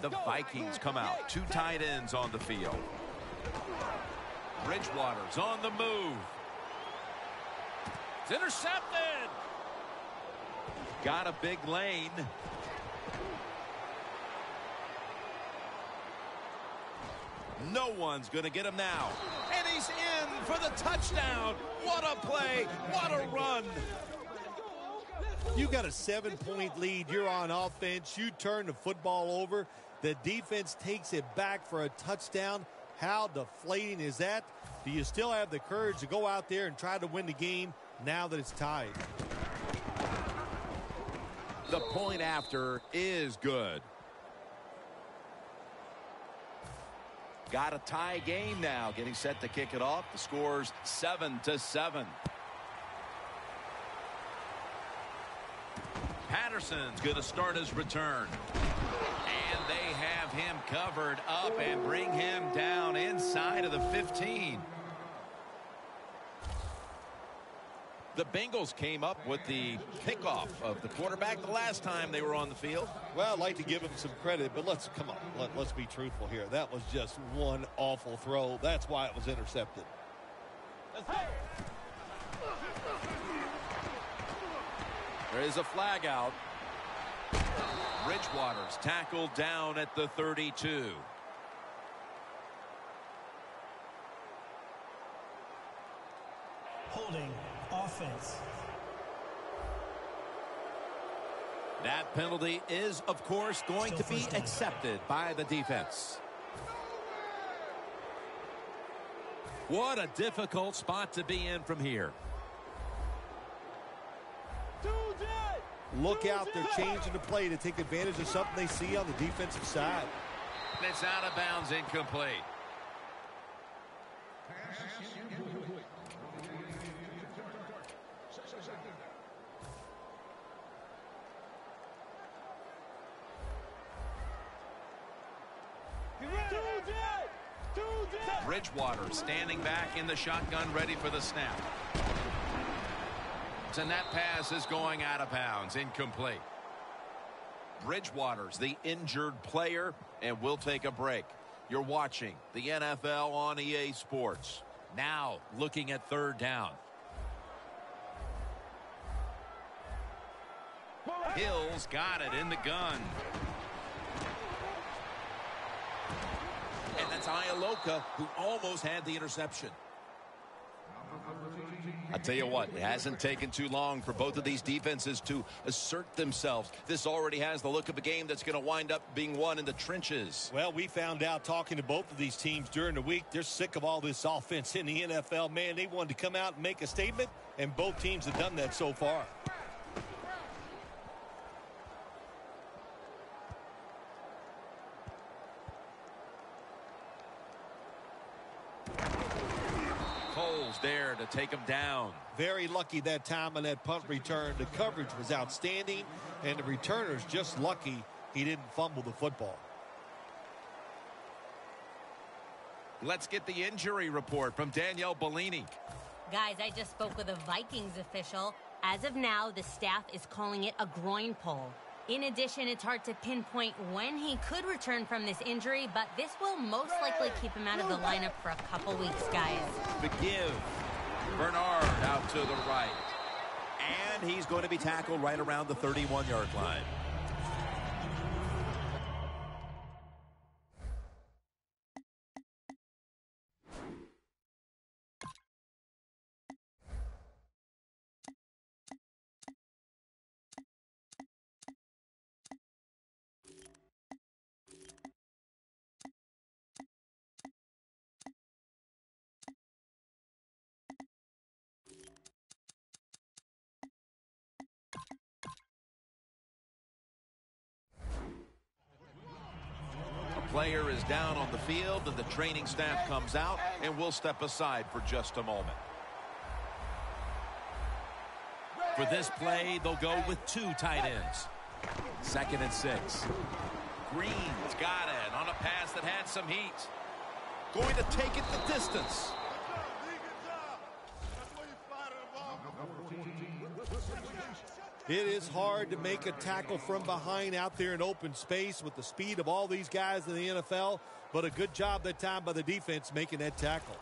The Vikings come out. Two tight ends on the field. Bridgewater's on the move. It's intercepted. Got a big lane. No one's going to get him now. And he's in for the touchdown. What a play. What a run. You got a 7-point lead. You're on offense. You turn the football over. The defense takes it back for a touchdown. How deflating is that? Do you still have the courage to go out there and try to win the game now that it's tied? The point after is good. Got a tie game now. Getting set to kick it off. The score's 7-7. Patterson's going to start his return. And they have him covered up and bring him down inside of the 15. The Bengals came up with the kickoff of the quarterback the last time they were on the field. Well, I'd like to give him some credit, but let's be truthful here. That was just one awful throw. That's why it was intercepted. There is a flag out. Bridgewater's tackled down at the 32. Holding offense. That penalty is, of course, going to be accepted by the defense. What a difficult spot to be in from here. Look out, they're changing the play to take advantage of something they see on the defensive side. It's out of bounds, incomplete. Bridgewater standing back in the shotgun, ready for the snap. And that pass is going out of bounds, incomplete. Bridgewater's the injured player, and we'll take a break. You're watching the NFL on EA Sports. Now looking at third down. Hill's got it in the gun. And that's Ialoka, who almost had the interception. I tell you what, it hasn't taken too long for both of these defenses to assert themselves. This already has the look of a game that's going to wind up being won in the trenches. Well, we found out talking to both of these teams during the week, they're sick of all this offense in the NFL. Man, they wanted to come out and make a statement, and both teams have done that so far. Cole's there to take him down. Very lucky that time on that punt return. The coverage was outstanding, and the returner's just lucky he didn't fumble the football. Let's get the injury report from Danielle Bellini. Guys, I just spoke with a Vikings official. As of now, the staff is calling it a groin pull. In addition, it's hard to pinpoint when he could return from this injury, but this will most likely keep him out of the lineup for a couple weeks, guys. McGill. Bernard out to the right. And he's going to be tackled right around the 31-yard line. player is down on the field, and the training staff comes out, and we'll step aside for just a moment. For this play, they'll go with 2 tight ends. 2nd and 6. Green's got it on a pass that had some heat. Going to take it the distance. It is hard to make a tackle from behind out there in open space with the speed of all these guys in the NFL, but a good job that time by the defense making that tackle.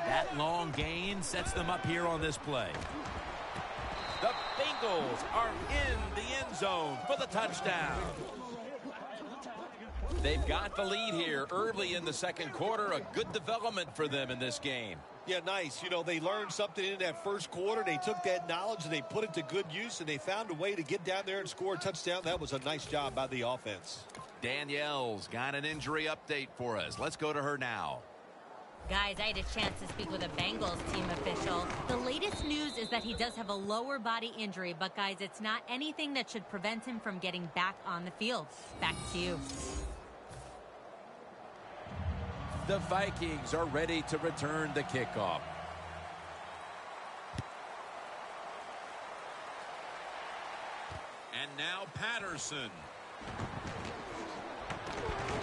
That long gain sets them up here on this play. The Bengals are in the end zone for the touchdown. They've got the lead here early in the 2nd quarter. A good development for them in this game. Yeah, nice. You know, they learned something in that 1st quarter. They took that knowledge and they put it to good use, and they found a way to get down there and score a touchdown. That was a nice job by the offense. Danielle's got an injury update for us. Let's go to her now. Guys, I had a chance to speak with a Bengals team official. The latest news is that he does have a lower body injury, but guys, it's not anything that should prevent him from getting back on the field. Back to you. The Vikings are ready to return the kickoff. And now Patterson.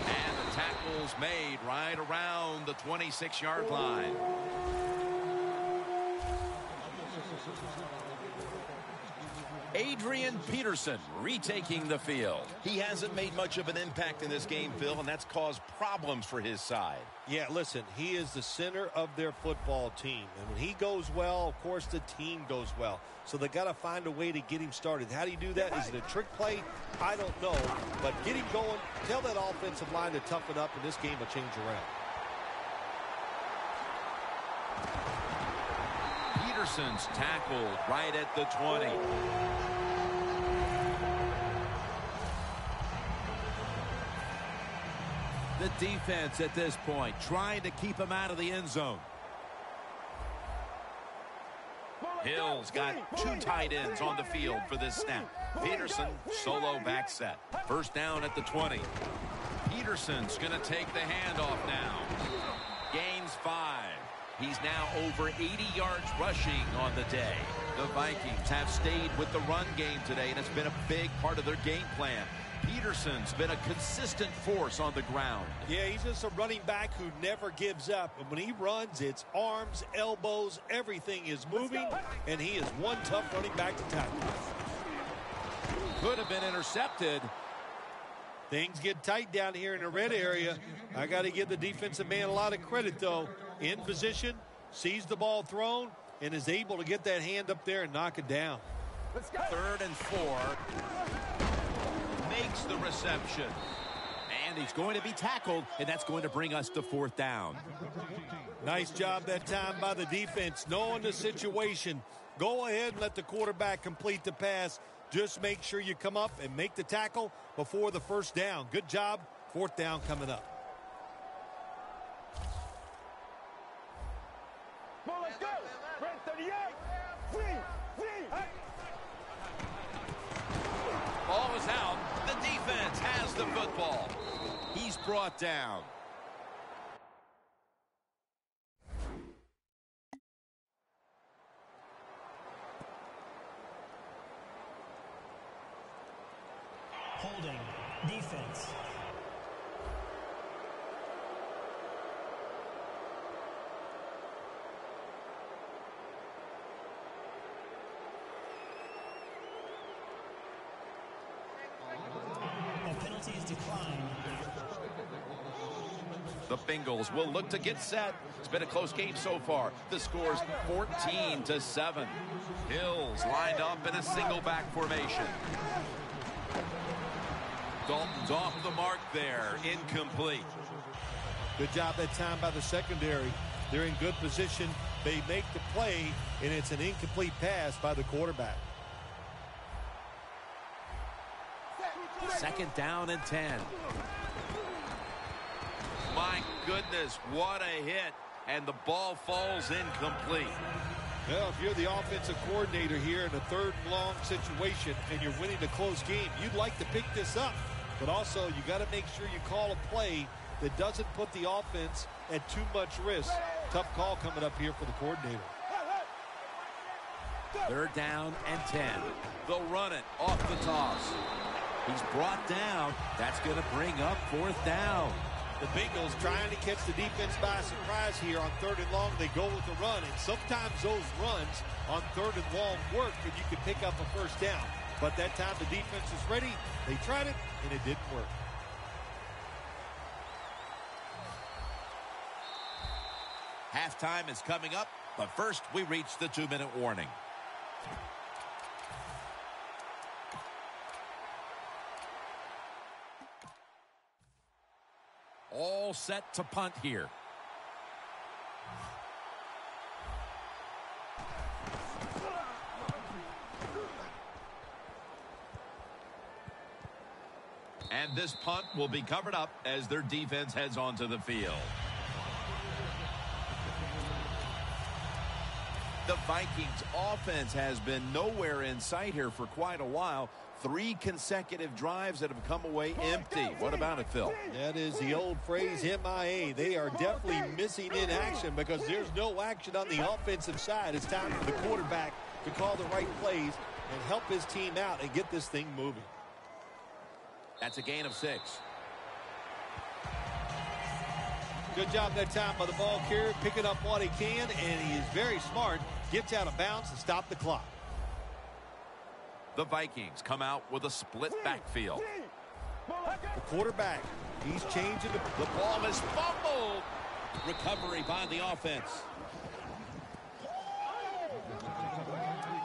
And the tackle's made right around the 26-yard line. Adrian Peterson retaking the field. He hasn't made much of an impact in this game, Phil, and that's caused problems for his side. Yeah, listen, he is the center of their football team. And when he goes well, of course, the team goes well. So they got to find a way to get him started. How do you do that? Is it a trick play? I don't know. But get him going. Tell that offensive line to toughen up, and this game will change around. Peterson's tackled right at the 20. The defense at this point trying to keep him out of the end zone. Hill's got 2 tight ends on the field for this snap. Peterson solo back set. 1st down at the 20. Peterson's going to take the handoff now. Gains 5. He's now over 80 yards rushing on the day. The Vikings have stayed with the run game today, and it's been a big part of their game plan. Peterson's been a consistent force on the ground. Yeah, he's just a running back who never gives up. And when he runs, it's arms, elbows, everything is moving, and he is one tough running back to tackle. Could have been intercepted. Things get tight down here in the red area. I got to give the defensive man a lot of credit, though. In position, sees the ball thrown, and is able to get that hand up there and knock it down. 3rd and 4. Makes the reception. And he's going to be tackled, and that's going to bring us to 4th down. Nice job that time by the defense, knowing the situation. Go ahead and let the quarterback complete the pass. Just make sure you come up and make the tackle before the 1st down. Good job. 4th down coming up. Come on, let's go. Red 38. Free. Ball is out. The defense has the football. He's brought down. Holding. Defense. A penalty is declined. The Bengals will look to get set. It's been a close game so far. The score's 14-7. Hill's lined up in a single back formation. Dalton's off the mark there. Incomplete. Good job that time by the secondary. They're in good position. They make the play, and it's an incomplete pass by the quarterback. 2nd down and 10. My goodness, what a hit. And the ball falls incomplete. Well, if you're the offensive coordinator here in a 3rd and long situation and you're winning a close game, you'd like to pick this up. But also, you got to make sure you call a play that doesn't put the offense at too much risk. Tough call coming up here for the coordinator. 3rd down and 10. They'll run it off the toss. He's brought down. That's going to bring up 4th down. The Bengals trying to catch the defense by surprise here on 3rd and long. They go with the run, and sometimes those runs on 3rd and long work, and you can pick up a 1st down. But that time the defense is ready. They tried it, and it didn't work. Halftime is coming up, but first we reach the 2-minute warning. All set to punt here. And this punt will be covered up as their defense heads onto the field. The Vikings offense has been nowhere in sight here for quite a while. 3 consecutive drives that have come away empty. What about it, Phil? That is the old phrase, MIA. They are definitely missing in action because there's no action on the offensive side. It's time for the quarterback to call the right plays and help his team out and get this thing moving. That's a gain of 6. Good job that time by the ball carrier, picking up what he can, and he is very smart. Gets out of bounds to stop the clock. The Vikings come out with a split backfield. The quarterback, he's changing the ball is fumbled. Recovery by the offense.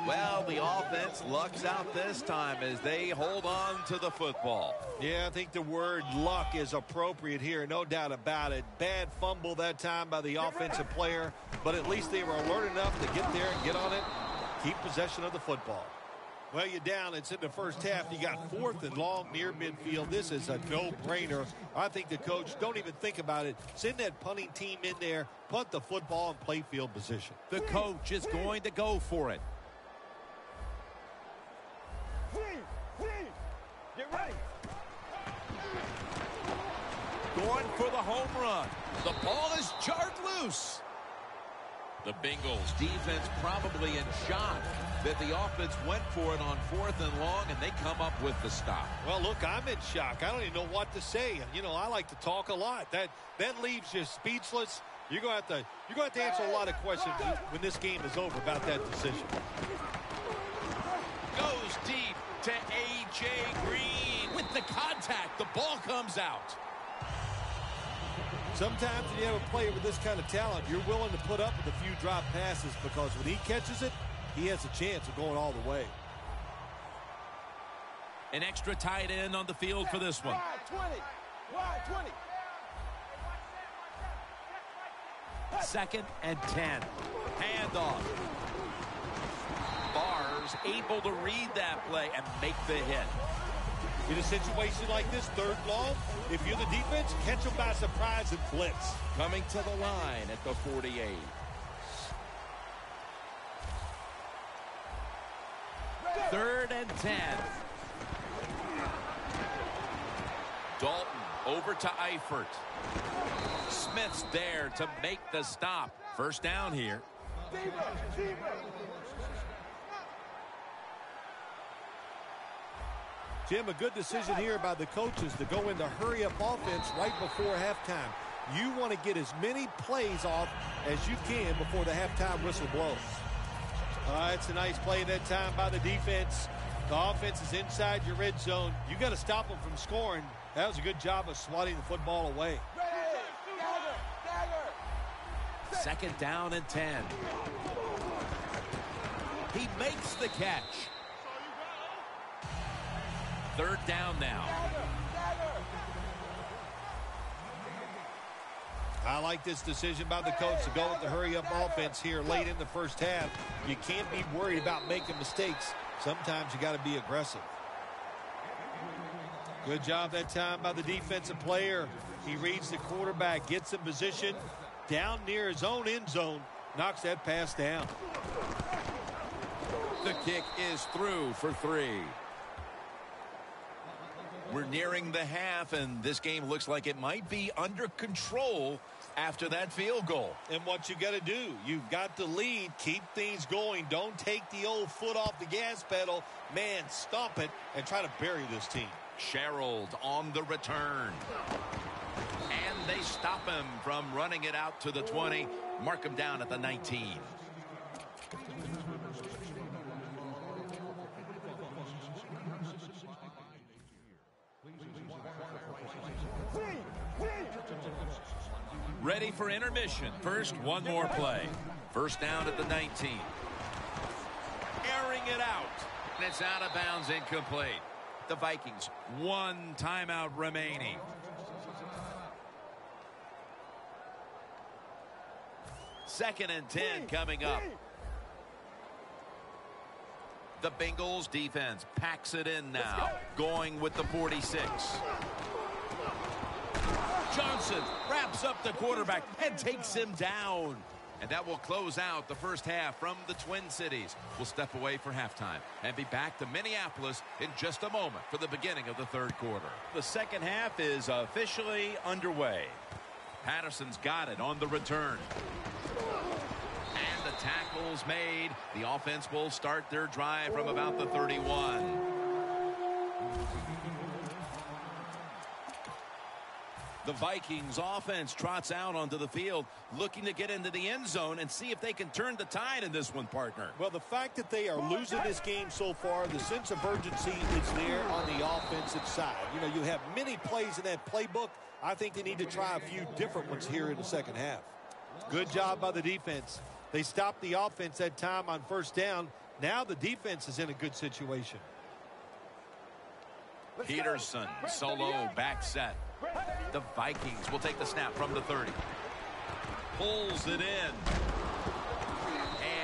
Well, the offense lucks out this time as they hold on to the football. Yeah, I think the word luck is appropriate here, no doubt about it. Bad fumble that time by the offensive player, but at least they were alert enough to get there and get on it, keep possession of the football. Well, you're down. It's in the first half. You got 4th and long near midfield. This is a no-brainer. I think the coach, don't even think about it. Send that punting team in there, punt the football, and play field position. The coach is going to go for it. Get ready. Going for the home run. The ball is jarred loose. The Bengals defense probably in shock that the offense went for it on 4th and long, and they come up with the stop. Well, look, I'm in shock. I don't even know what to say. You know, I like to talk a lot. That leaves you speechless. You're going to have to answer a lot of questions when this game is over about that decision. Goes deep to A.J. Green. With the contact, the ball comes out. Sometimes when you have a player with this kind of talent, you're willing to put up with a few drop passes because when he catches it, he has a chance of going all the way. An extra tight end on the field for this one. Wide 20. 2nd and 10. Handoff. Barrs able to read that play and make the hit. In a situation like this, 3rd long, if you're the defense, catch them by surprise and blitz. Coming to the line at the 48. Third and 10. Dalton over to Eifert. Smith's there to make the stop. First down here. Jim, a good decision here by the coaches to go into hurry-up offense right before halftime. You want to get as many plays off as you can before the halftime whistle blows. It's a nice play that time by the defense. The offense is inside your red zone. You got to stop them from scoring. That was a good job of swatting the football away. 2nd down and 10. He makes the catch. 3rd down now. I like this decision by the coach to go with the hurry-up offense here late in the first half. You can't be worried about making mistakes. Sometimes you got to be aggressive. Good job that time by the defensive player. He reads the quarterback, gets in position down near his own end zone, knocks that pass down. The kick is through for 3. We're nearing the half, and this game looks like it might be under control after that field goal. And what you got to do, you've got to lead, keep things going. Don't take the old foot off the gas pedal. Man, stomp it and try to bury this team. Sherald on the return. And they stop him from running it out to the 20. Mark him down at the 19. Ready for intermission. First, one more play. First down at the 19. Airing it out. And it's out of bounds, incomplete. The Vikings. One timeout remaining. Second and 10 coming up. The Bengals defense packs it in now, going with the 46. Johnson wraps up the quarterback and takes him down. And that will close out the first half from the Twin Cities. We'll step away for halftime and be back to Minneapolis in just a moment for the beginning of the third quarter. The second half is officially underway. Patterson's got it on the return. And the tackle's made. The offense will start their drive from about the 31. The Vikings offense trots out onto the field, looking to get into the end zone and see if they can turn the tide in this one, partner. Well, the fact that they are losing this game so far, the sense of urgency is there on the offensive side. You know, you have many plays in that playbook. I think they need to try a few different ones here in the second half. Good job by the defense. They stopped the offense that time on first down. Now the defense is in a good situation. Peterson, solo, back set. The Vikings will take the snap from the 30. Pulls it in.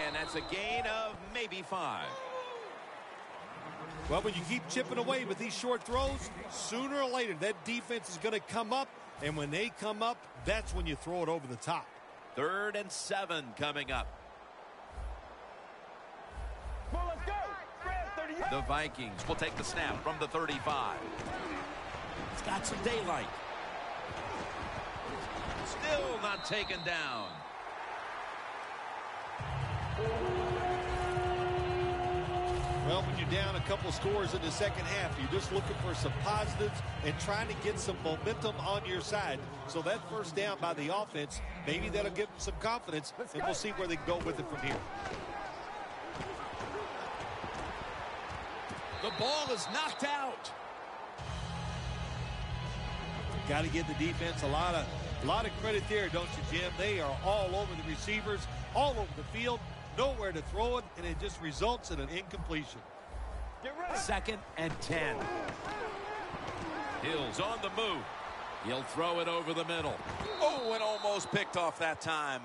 And that's a gain of maybe 5. Well, when you keep chipping away with these short throws, sooner or later that defense is going to come up. And when they come up, that's when you throw it over the top. 3rd and 7 coming up. The Vikings will take the snap from the 35. It's got some daylight. Still not taken down. Well, when you're down a couple scores in the second half, you're just looking for some positives and trying to get some momentum on your side. So that first down by the offense, maybe that'll give them some confidence, and we'll see where they can go with it from here. The ball is knocked out. Got to give the defense a lot of credit there, don't you, Jim? They are all over the receivers, all over the field, nowhere to throw it, and it just results in an incompletion. 2nd and 10. Hill's on the move. He'll throw it over the middle. Oh, and almost picked off that time.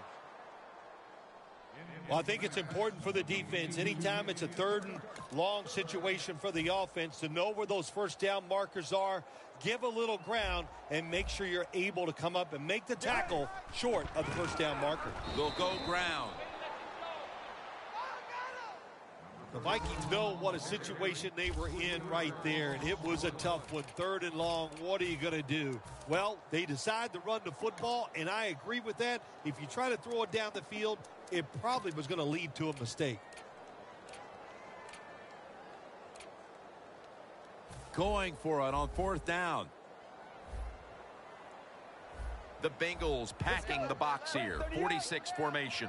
Well, I think it's important for the defense. Anytime it's a 3rd and long situation for the offense to know where those first down markers are, give a little ground, and make sure you're able to come up and make the tackle short of the first down marker. They'll go ground. The Vikings know what a situation they were in right there, and it was a tough one. 3rd and long, what are you going to do? Well, they decide to run the football, and I agree with that. If you try to throw it down the field, it probably was going to lead to a mistake. Going for it on 4th down. The Bengals packing the box here. 46 formation.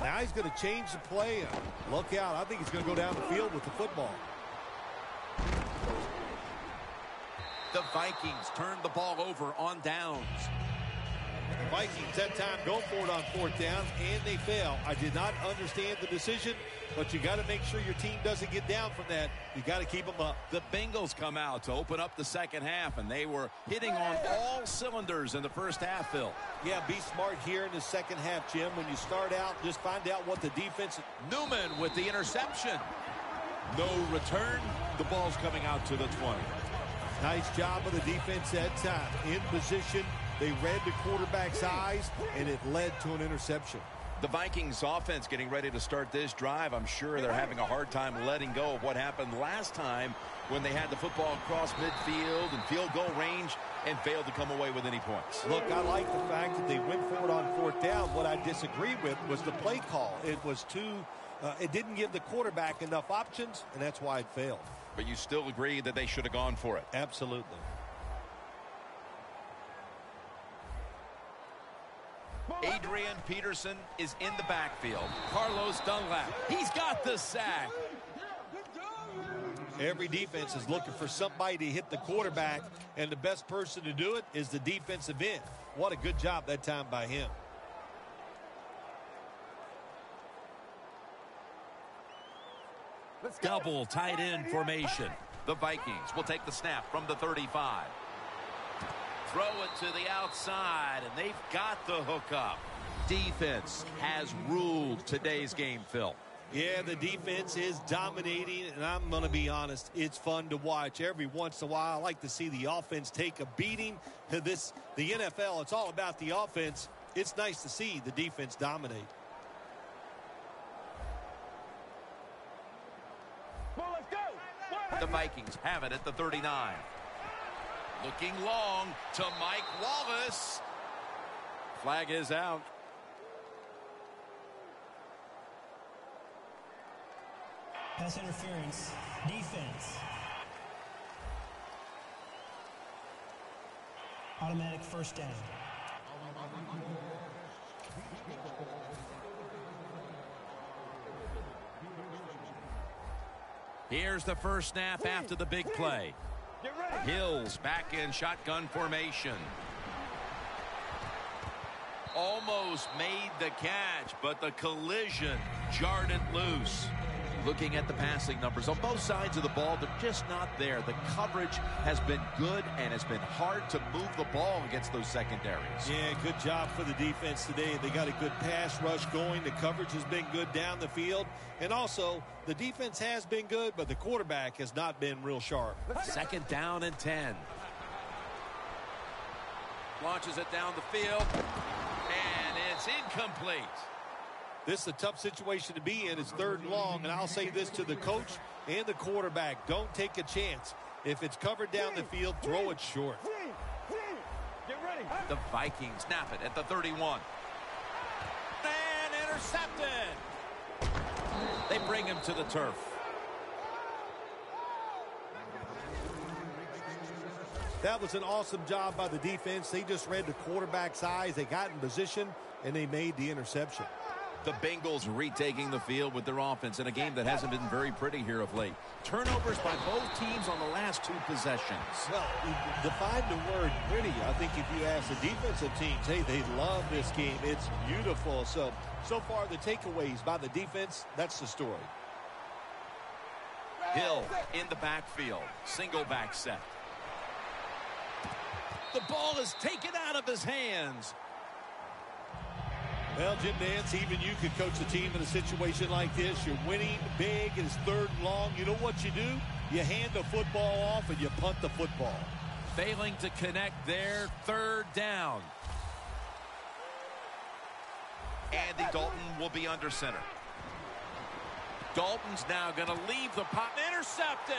Now he's going to change the play. Look out. I think he's going to go down the field with the football. The Vikings turn the ball over on downs. The Vikings that time go for it on 4th down, and they fail. I did not understand the decision, but you got to make sure your team doesn't get down from that. You got to keep them up. The Bengals come out to open up the second half, and they were hitting on all cylinders in the first half, Phil. Yeah, be smart here in the second half, Jim. When you start out, just find out what the defense... Newman with the interception. No return. The ball's coming out to the 20. Nice job of the defense that time. In position, They read the quarterback's eyes, and it led to an interception. The Vikings offense getting ready to start this drive. I'm sure they're having a hard time letting go of what happened last time when they had the football across midfield and field goal range and failed to come away with any points. Look, I like the fact that they went for it on fourth down. What I disagree with was the play call. It was it didn't give the quarterback enough options, and that's why it failed. But you still agree that they should have gone for it? Absolutely. Adrian Peterson is in the backfield. Carlos Dunlap, he's got the sack. Every defense is looking for somebody to hit the quarterback, and the best person to do it is the defensive end. What a good job that time by him. Double tight end formation. The Vikings will take the snap from the 35. Throw it to the outside, and they've got the hookup. Defense has ruled today's game, Phil. Yeah, the defense is dominating, and I'm going to be honest, it's fun to watch. Every once in a while, I like to see the offense take a beating. The NFL, it's all about the offense. It's nice to see the defense dominate. The Vikings have it at the 39. Looking long to Mike Wallace. Flag is out. Pass interference. Defense. Automatic first down. Here's the first snap after the big play. Hills back in shotgun formation. Almost made the catch, but the collision jarred it loose. Looking at the passing numbers on both sides of the ball, they're just not there. The coverage has been good and has been hard to move the ball against those secondaries. Yeah, good job for the defense today. They got a good pass rush going. The coverage has been good down the field. And also, the defense has been good, but the quarterback has not been real sharp. Second down and 10. Launches it down the field, and it's incomplete. This is a tough situation to be in. It's third and long, and I'll say this to the coach and the quarterback. Don't take a chance. If it's covered down the field, throw it short. Get ready. The Vikings snap it at the 31. And intercepted. They bring him to the turf. That was an awesome job by the defense. They just read the quarterback's eyes. They got in position, and they made the interception. The Bengals retaking the field with their offense in a game that hasn't been very pretty here of late. Turnovers by both teams on the last two possessions. Well, define the word pretty. I think if you ask the defensive teams, hey, they love this game. It's beautiful. So far the takeaways by the defense, that's the story. Hill in the backfield. Single back set. The ball is taken out of his hands. Well, Jim Nance, even you could coach a team in a situation like this. You're winning big, and it's third and long. You know what you do? You hand the football off, and you punt the football. Failing to connect there, third down. Andy Dalton will be under center. Dalton's now going to leave the pot. Intercepted.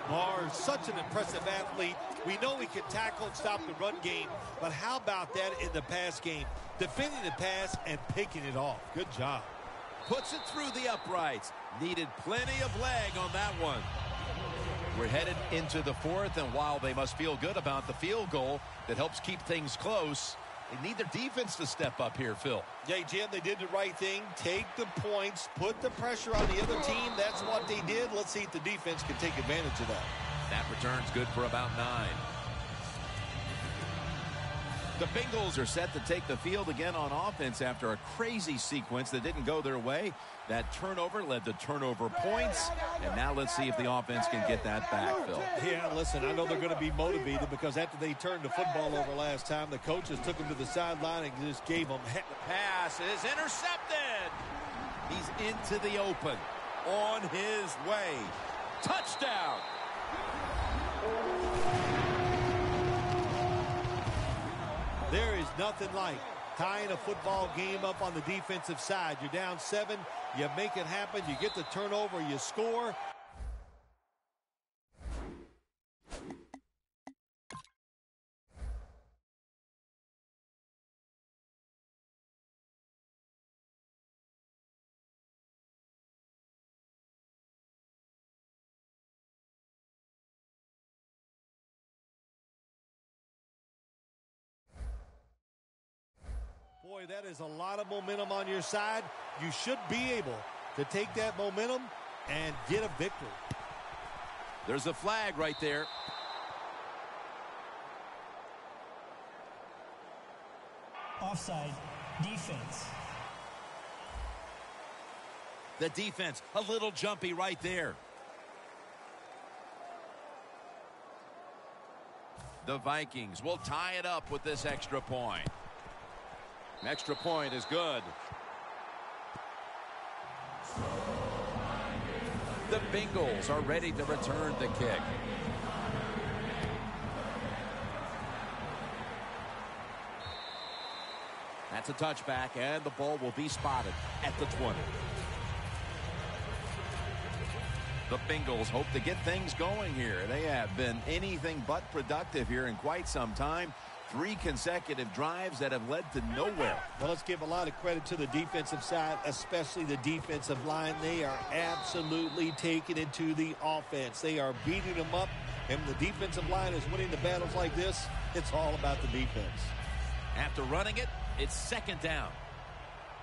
Barr is such an impressive athlete. We know he can tackle and stop the run game, but how about that in the pass game? Defending the pass and picking it off. Good job. Puts it through the uprights. Needed plenty of leg on that one. We're headed into the fourth, and while they must feel good about the field goal that helps keep things close, they need their defense to step up here, Phil. Yeah, Jim, they did the right thing. Take the points, put the pressure on the other team. That's what they did. Let's see if the defense can take advantage of that. That return's good for about 9. The Bengals are set to take the field again on offense after a crazy sequence that didn't go their way. That turnover led to turnover points, and now let's see if the offense can get that back, Phil. Yeah, listen, I know they're going to be motivated because after they turned the football over last time, the coaches took them to the sideline and just gave them The pass is intercepted. He's into the open. On his way. Touchdown. There is nothing like tying a football game up on the defensive side. You're down 7, you make it happen, you get the turnover, you score. Boy, that is a lot of momentum on your side. You should be able to take that momentum and get a victory. There's a flag right there. Offside. Defense. The defense, a little jumpy right there. The Vikings will tie it up with this extra point. Extra point is good. The Bengals are ready to return the kick. That's a touchback, and the ball will be spotted at the 20. The Bengals hope to get things going here. They have been anything but productive here in quite some time. 3 consecutive drives that have led to nowhere. Well, let's give a lot of credit to the defensive side, especially the defensive line. They are absolutely taking it to the offense. They are beating them up, and when the defensive line is winning the battles like this, it's all about the defense. After running it, it's 2nd down.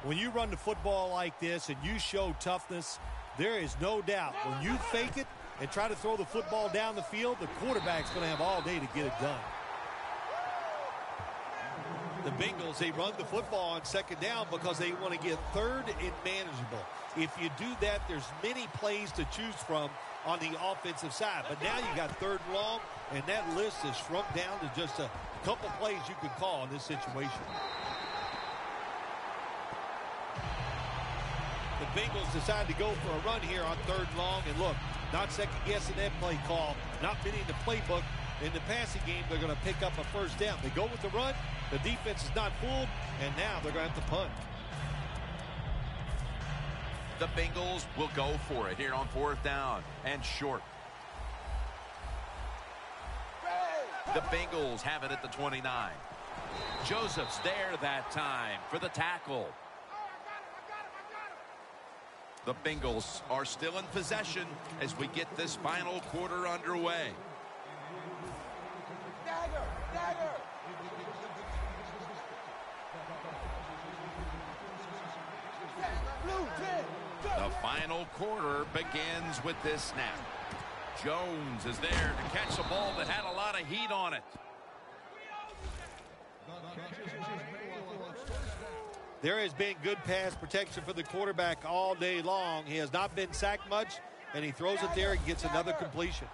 When you run the football like this and you show toughness, there is no doubt when you fake it and try to throw the football down the field, the quarterback's going to have all day to get it done. The Bengals, they run the football on 2nd down because they want to get 3rd and manageable. If you do that, there's many plays to choose from on the offensive side. But now you got 3rd and long, and that list is shrunk down to just a couple plays you can call in this situation. The Bengals decide to go for a run here on 3rd and long. And look, not second-guessing that play call, not fitting the playbook. In the passing game, they're going to pick up a 1st down. They go with the run. The defense is not fooled, and now they're going to have to punt. The Bengals will go for it here on 4th down and short. The Bengals have it at the 29. Joseph's there that time for the tackle. The Bengals are still in possession as we get this final quarter underway. The final quarter begins with this snap. Jones is there to catch a ball that had a lot of heat on it. There has been good pass protection for the quarterback all day long. He has not been sacked much, and he throws it there and gets another completion.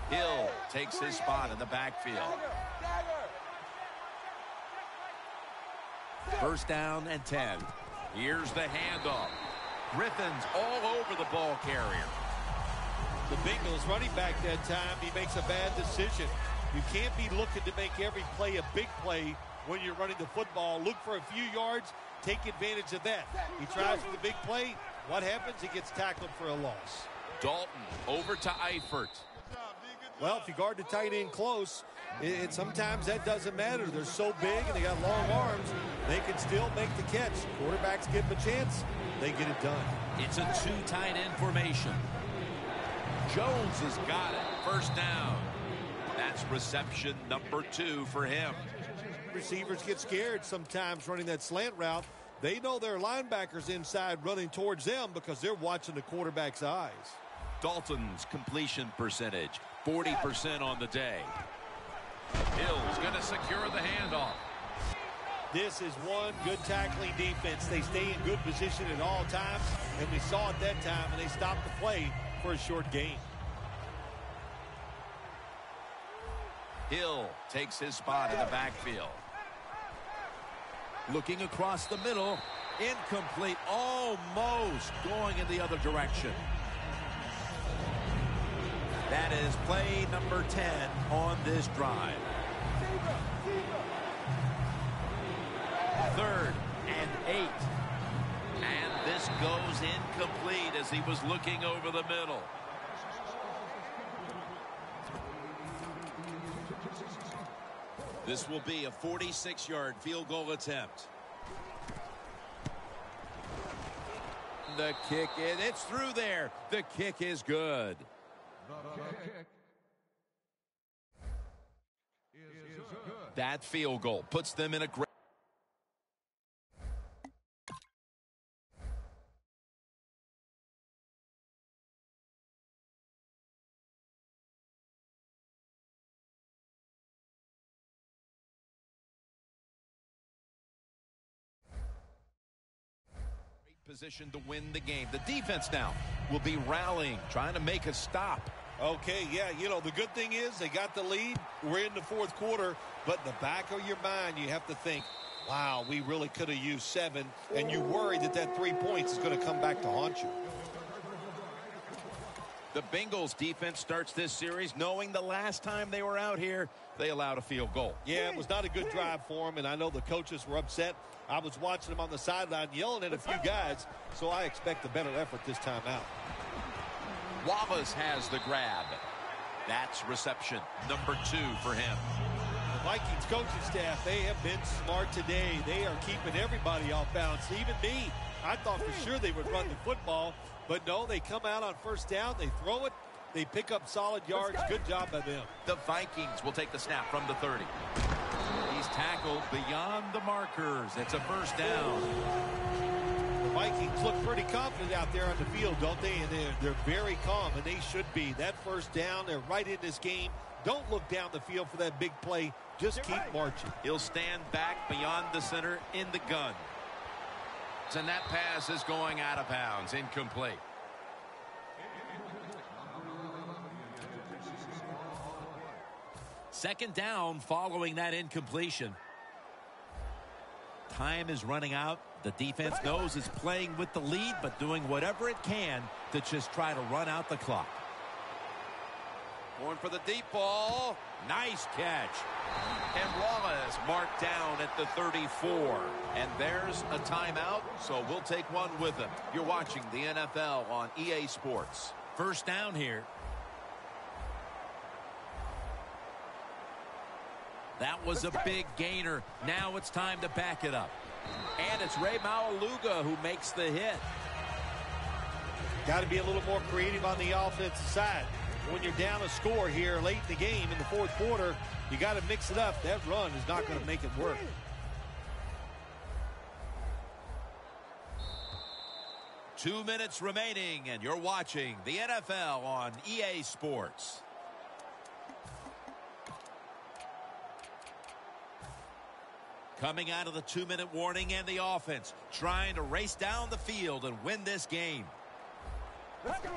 Hill takes his spot in the backfield. 1st down and 10. Here's the handoff. Griffin's all over the ball carrier. The Bengals running back that time, he makes a bad decision. You can't be looking to make every play a big play when you're running the football. Look for a few yards, take advantage of that. He tries for the big play. What happens? He gets tackled for a loss. Dalton over to Eifert. Well, if you guard the tight end close, sometimes that doesn't matter. They're so big and they got long arms, they can still make the catch. Quarterbacks give them a chance, they get it done. It's a 2 tight end formation. Jones has got it. 1st down. That's reception number 2 for him. Receivers get scared sometimes running that slant route. They know their linebackers inside running towards them because they're watching the quarterback's eyes. Dalton's completion percentage, 40% on the day. Hill's going to secure the handoff. This is one good tackling defense. They stay in good position at all times, and we saw it that time, and they stopped the play for a short gain. Hill takes his spot in the backfield. Looking across the middle. Incomplete. Almost going in the other direction. That is play number 10 on this drive. 3rd and 8. And this goes incomplete as he was looking over the middle. This will be a 46-yard field goal attempt. The kick, it's through there. The kick is good. That field goal puts them in a great... position to win the game. The defense now will be rallying, trying to make a stop. Okay, yeah, you know, the good thing is they got the lead. We're in the 4th quarter, but in the back of your mind, you have to think, wow, we really could have used 7, and you worry that that 3 points is going to come back to haunt you. The Bengals defense starts this series knowing the last time they were out here, they allowed a field goal. Yeah, it was not a good drive for them, and I know the coaches were upset. I was watching them on the sideline yelling at a few guys, so I expect a better effort this time out. Wallace has the grab. That's reception number 2 for him. The Vikings coaching staff, they have been smart today. They are keeping everybody off balance, even me. I thought for sure they would run the football, but no, they come out on 1st down, they throw it, they pick up solid yards. Good job by them. The Vikings will take the snap from the 30. He's tackled beyond the markers. It's a 1st down. The Vikings look pretty confident out there on the field, don't they? And they're very calm, and they should be. That 1st down, they're right in this game. Don't look down the field for that big play. Just keep marching. He'll stand back beyond the center in the gun. And that pass is going out of bounds, incomplete. Second down following that incompletion. Time is running out. The defense knows it's playing with the lead, but doing whatever it can to just try to run out the clock. Going for the deep ball. Nice catch. And Wallace marked down at the 34. And there's a timeout, so we'll take one with him. You're watching the NFL on EA Sports. 1st down here. That was a big gainer. Now it's time to back it up. And it's Ray Maualuga who makes the hit. Got to be a little more creative on the offensive side. When you're down a score here late in the game in the 4th quarter, you got to mix it up. That run is not going to make it work. Two minutes remaining, and you're watching the NFL on EA Sports. Coming out of the 2-minute warning, and the offense trying to race down the field and win this game.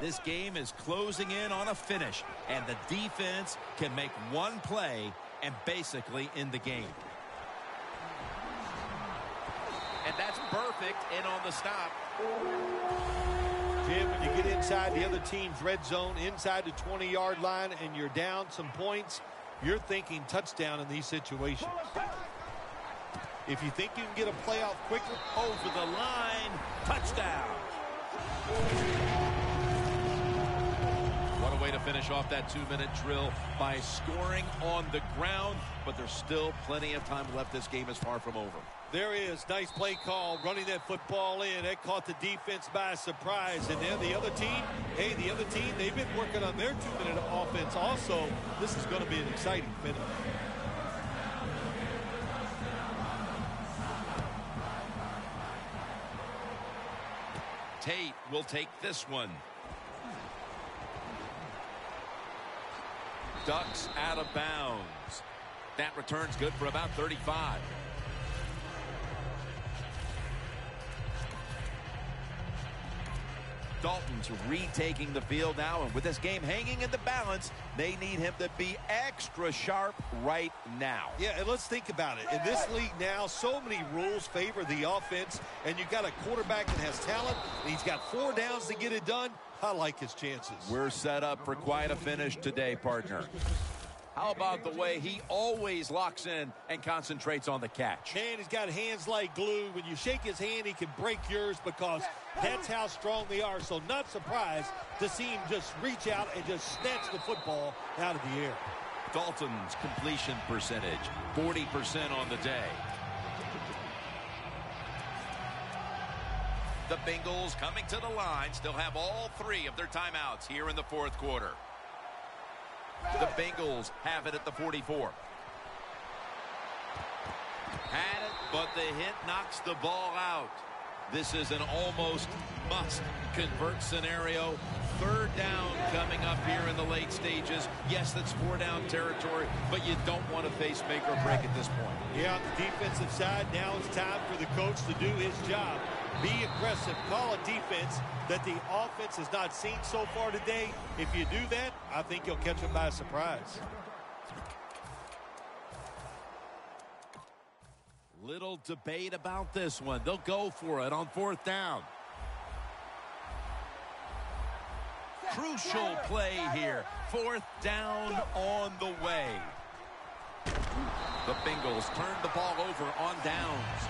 This game is closing in on a finish, and the defense can make one play and basically end the game. And that's perfect in on the stop. Jim, when you get inside the other team's red zone, inside the 20-yard line, and you're down some points, you're thinking touchdown in these situations. If you think you can get a playoff quickly, over the line, touchdown. What a way to finish off that 2-minute drill by scoring on the ground, but there's still plenty of time left. This game is far from over. There is. Nice play call, running that football in. That caught the defense by surprise. And then the other team, they've been working on their 2-minute offense also. This is going to be an exciting finish. Tate will take this one. Ducks out of bounds. That return's good for about 35. Dalton's retaking the field now, and with this game hanging in the balance, they need him to be extra sharp right now. Yeah, and let's think about it. In this league now, so many rules favor the offense, and you've got a quarterback that has talent, and he's got 4 downs to get it done. I like his chances. We're set up for quite a finish today, partner. How about the way he always locks in and concentrates on the catch? Man, he's got hands like glue. When you shake his hand, he can break yours because that's how strong they are. So not surprised to see him just reach out and just snatch the football out of the air. Dalton's completion percentage, 40% on the day. The Bengals coming to the line still have all 3 of their timeouts here in the fourth quarter. The Bengals have it at the 44. Had it, but the hit knocks the ball out. This is an almost must-convert scenario. 3rd down coming up here in the late stages. Yes, that's 4-down territory, but you don't want to face make or break at this point. Yeah, on the defensive side, now it's time for the coach to do his job. Be aggressive. Call a defense that the offense has not seen so far today. If you do that, I think you'll catch them by surprise. Little debate about this one. They'll go for it on 4th down. Crucial play here. 4th down on the way. The Bengals turn the ball over on downs.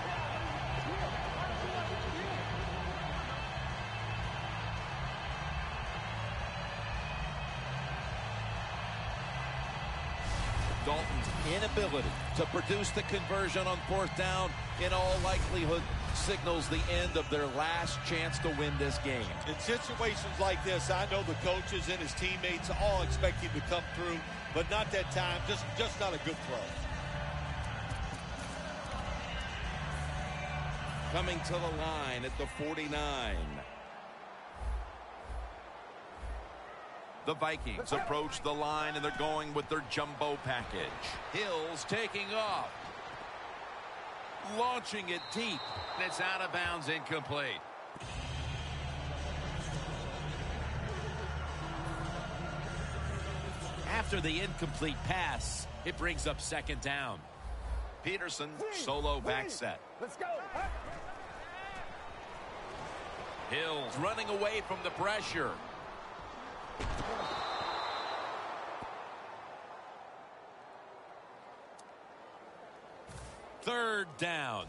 Dalton's inability to produce the conversion on 4th down in all likelihood signals the end of their last chance to win this game. In situations like this, I know the coaches and his teammates all expect him to come through, but not that time. Just not a good throw. Coming to the line at the 49. The Vikings approach the line, and they're going with their jumbo package. Hill's taking off. Launching it deep. It's out of bounds, incomplete. After the incomplete pass, it brings up 2nd down. Peterson, solo back set. Let's go. Hill's running away from the pressure. Third down.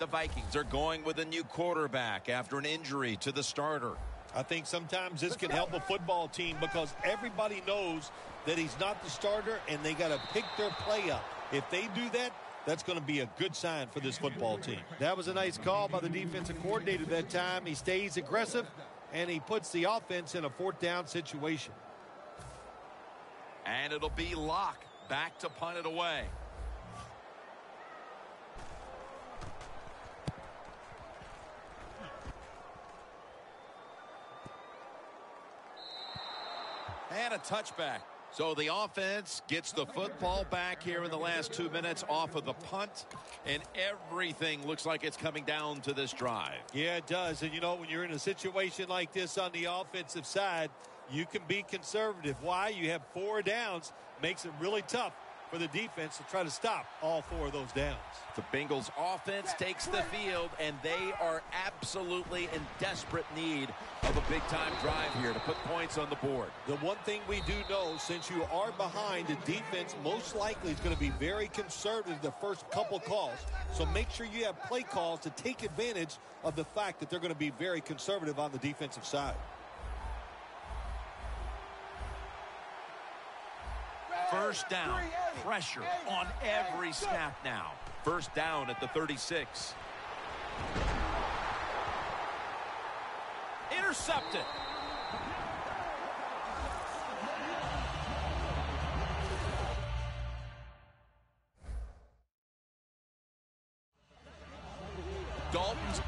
The Vikings are going with a new quarterback after an injury to the starter. I think sometimes this can help a football team because everybody knows that he's not the starter and they got to pick their play up. If they do that, that's going to be a good sign for this football team. That was a nice call by the defensive coordinator that time. He stays aggressive and he puts the offense in a 4th down situation. And it'll be Locke back to punt it away. And a touchback. So the offense gets the football back here in the last 2 minutes off of the punt, and everything looks like it's coming down to this drive. Yeah, it does. And, you know, when you're in a situation like this on the offensive side, you can be conservative. Why? You have 4 downs. Makes it really tough for the defense to try to stop all 4 of those downs. The Bengals offense takes the field, and they are absolutely in desperate need of a big-time drive here to put points on the board. The one thing we do know, since you are behind, the defense most likely is going to be very conservative the first couple calls. So make sure you have play calls to take advantage of the fact that they're going to be very conservative on the defensive side. First down, pressure on every snap now. First down at the 36. Intercepted. Dalton's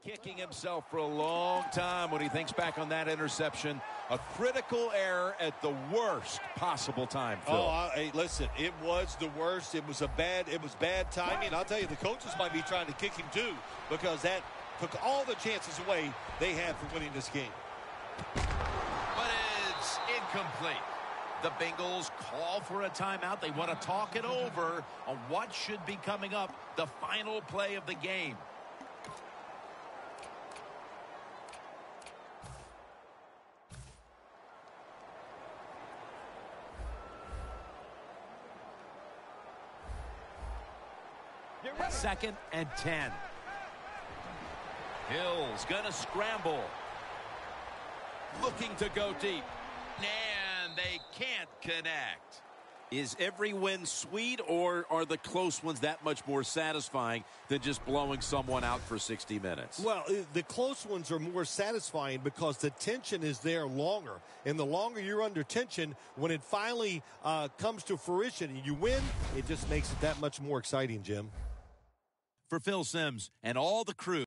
kicking himself for a long time when he thinks back on that interception. A critical error at the worst possible time, Phil. Hey, listen, it was the worst. It was bad timing. I'll tell you, the coaches might be trying to kick him too, because that took all the chances away they had for winning this game. But it's incomplete. The Bengals call for a timeout. They want to talk it over on what should be coming up, the final play of the game. Second and 10. Hill's gonna scramble. Looking to go deep. And they can't connect. Is every win sweet, or are the close ones that much more satisfying than just blowing someone out for 60 minutes? Well, the close ones are more satisfying because the tension is there longer. And the longer you're under tension, when it finally comes to fruition and you win, it just makes it that much more exciting, Jim. For Phil Simms and all the crew.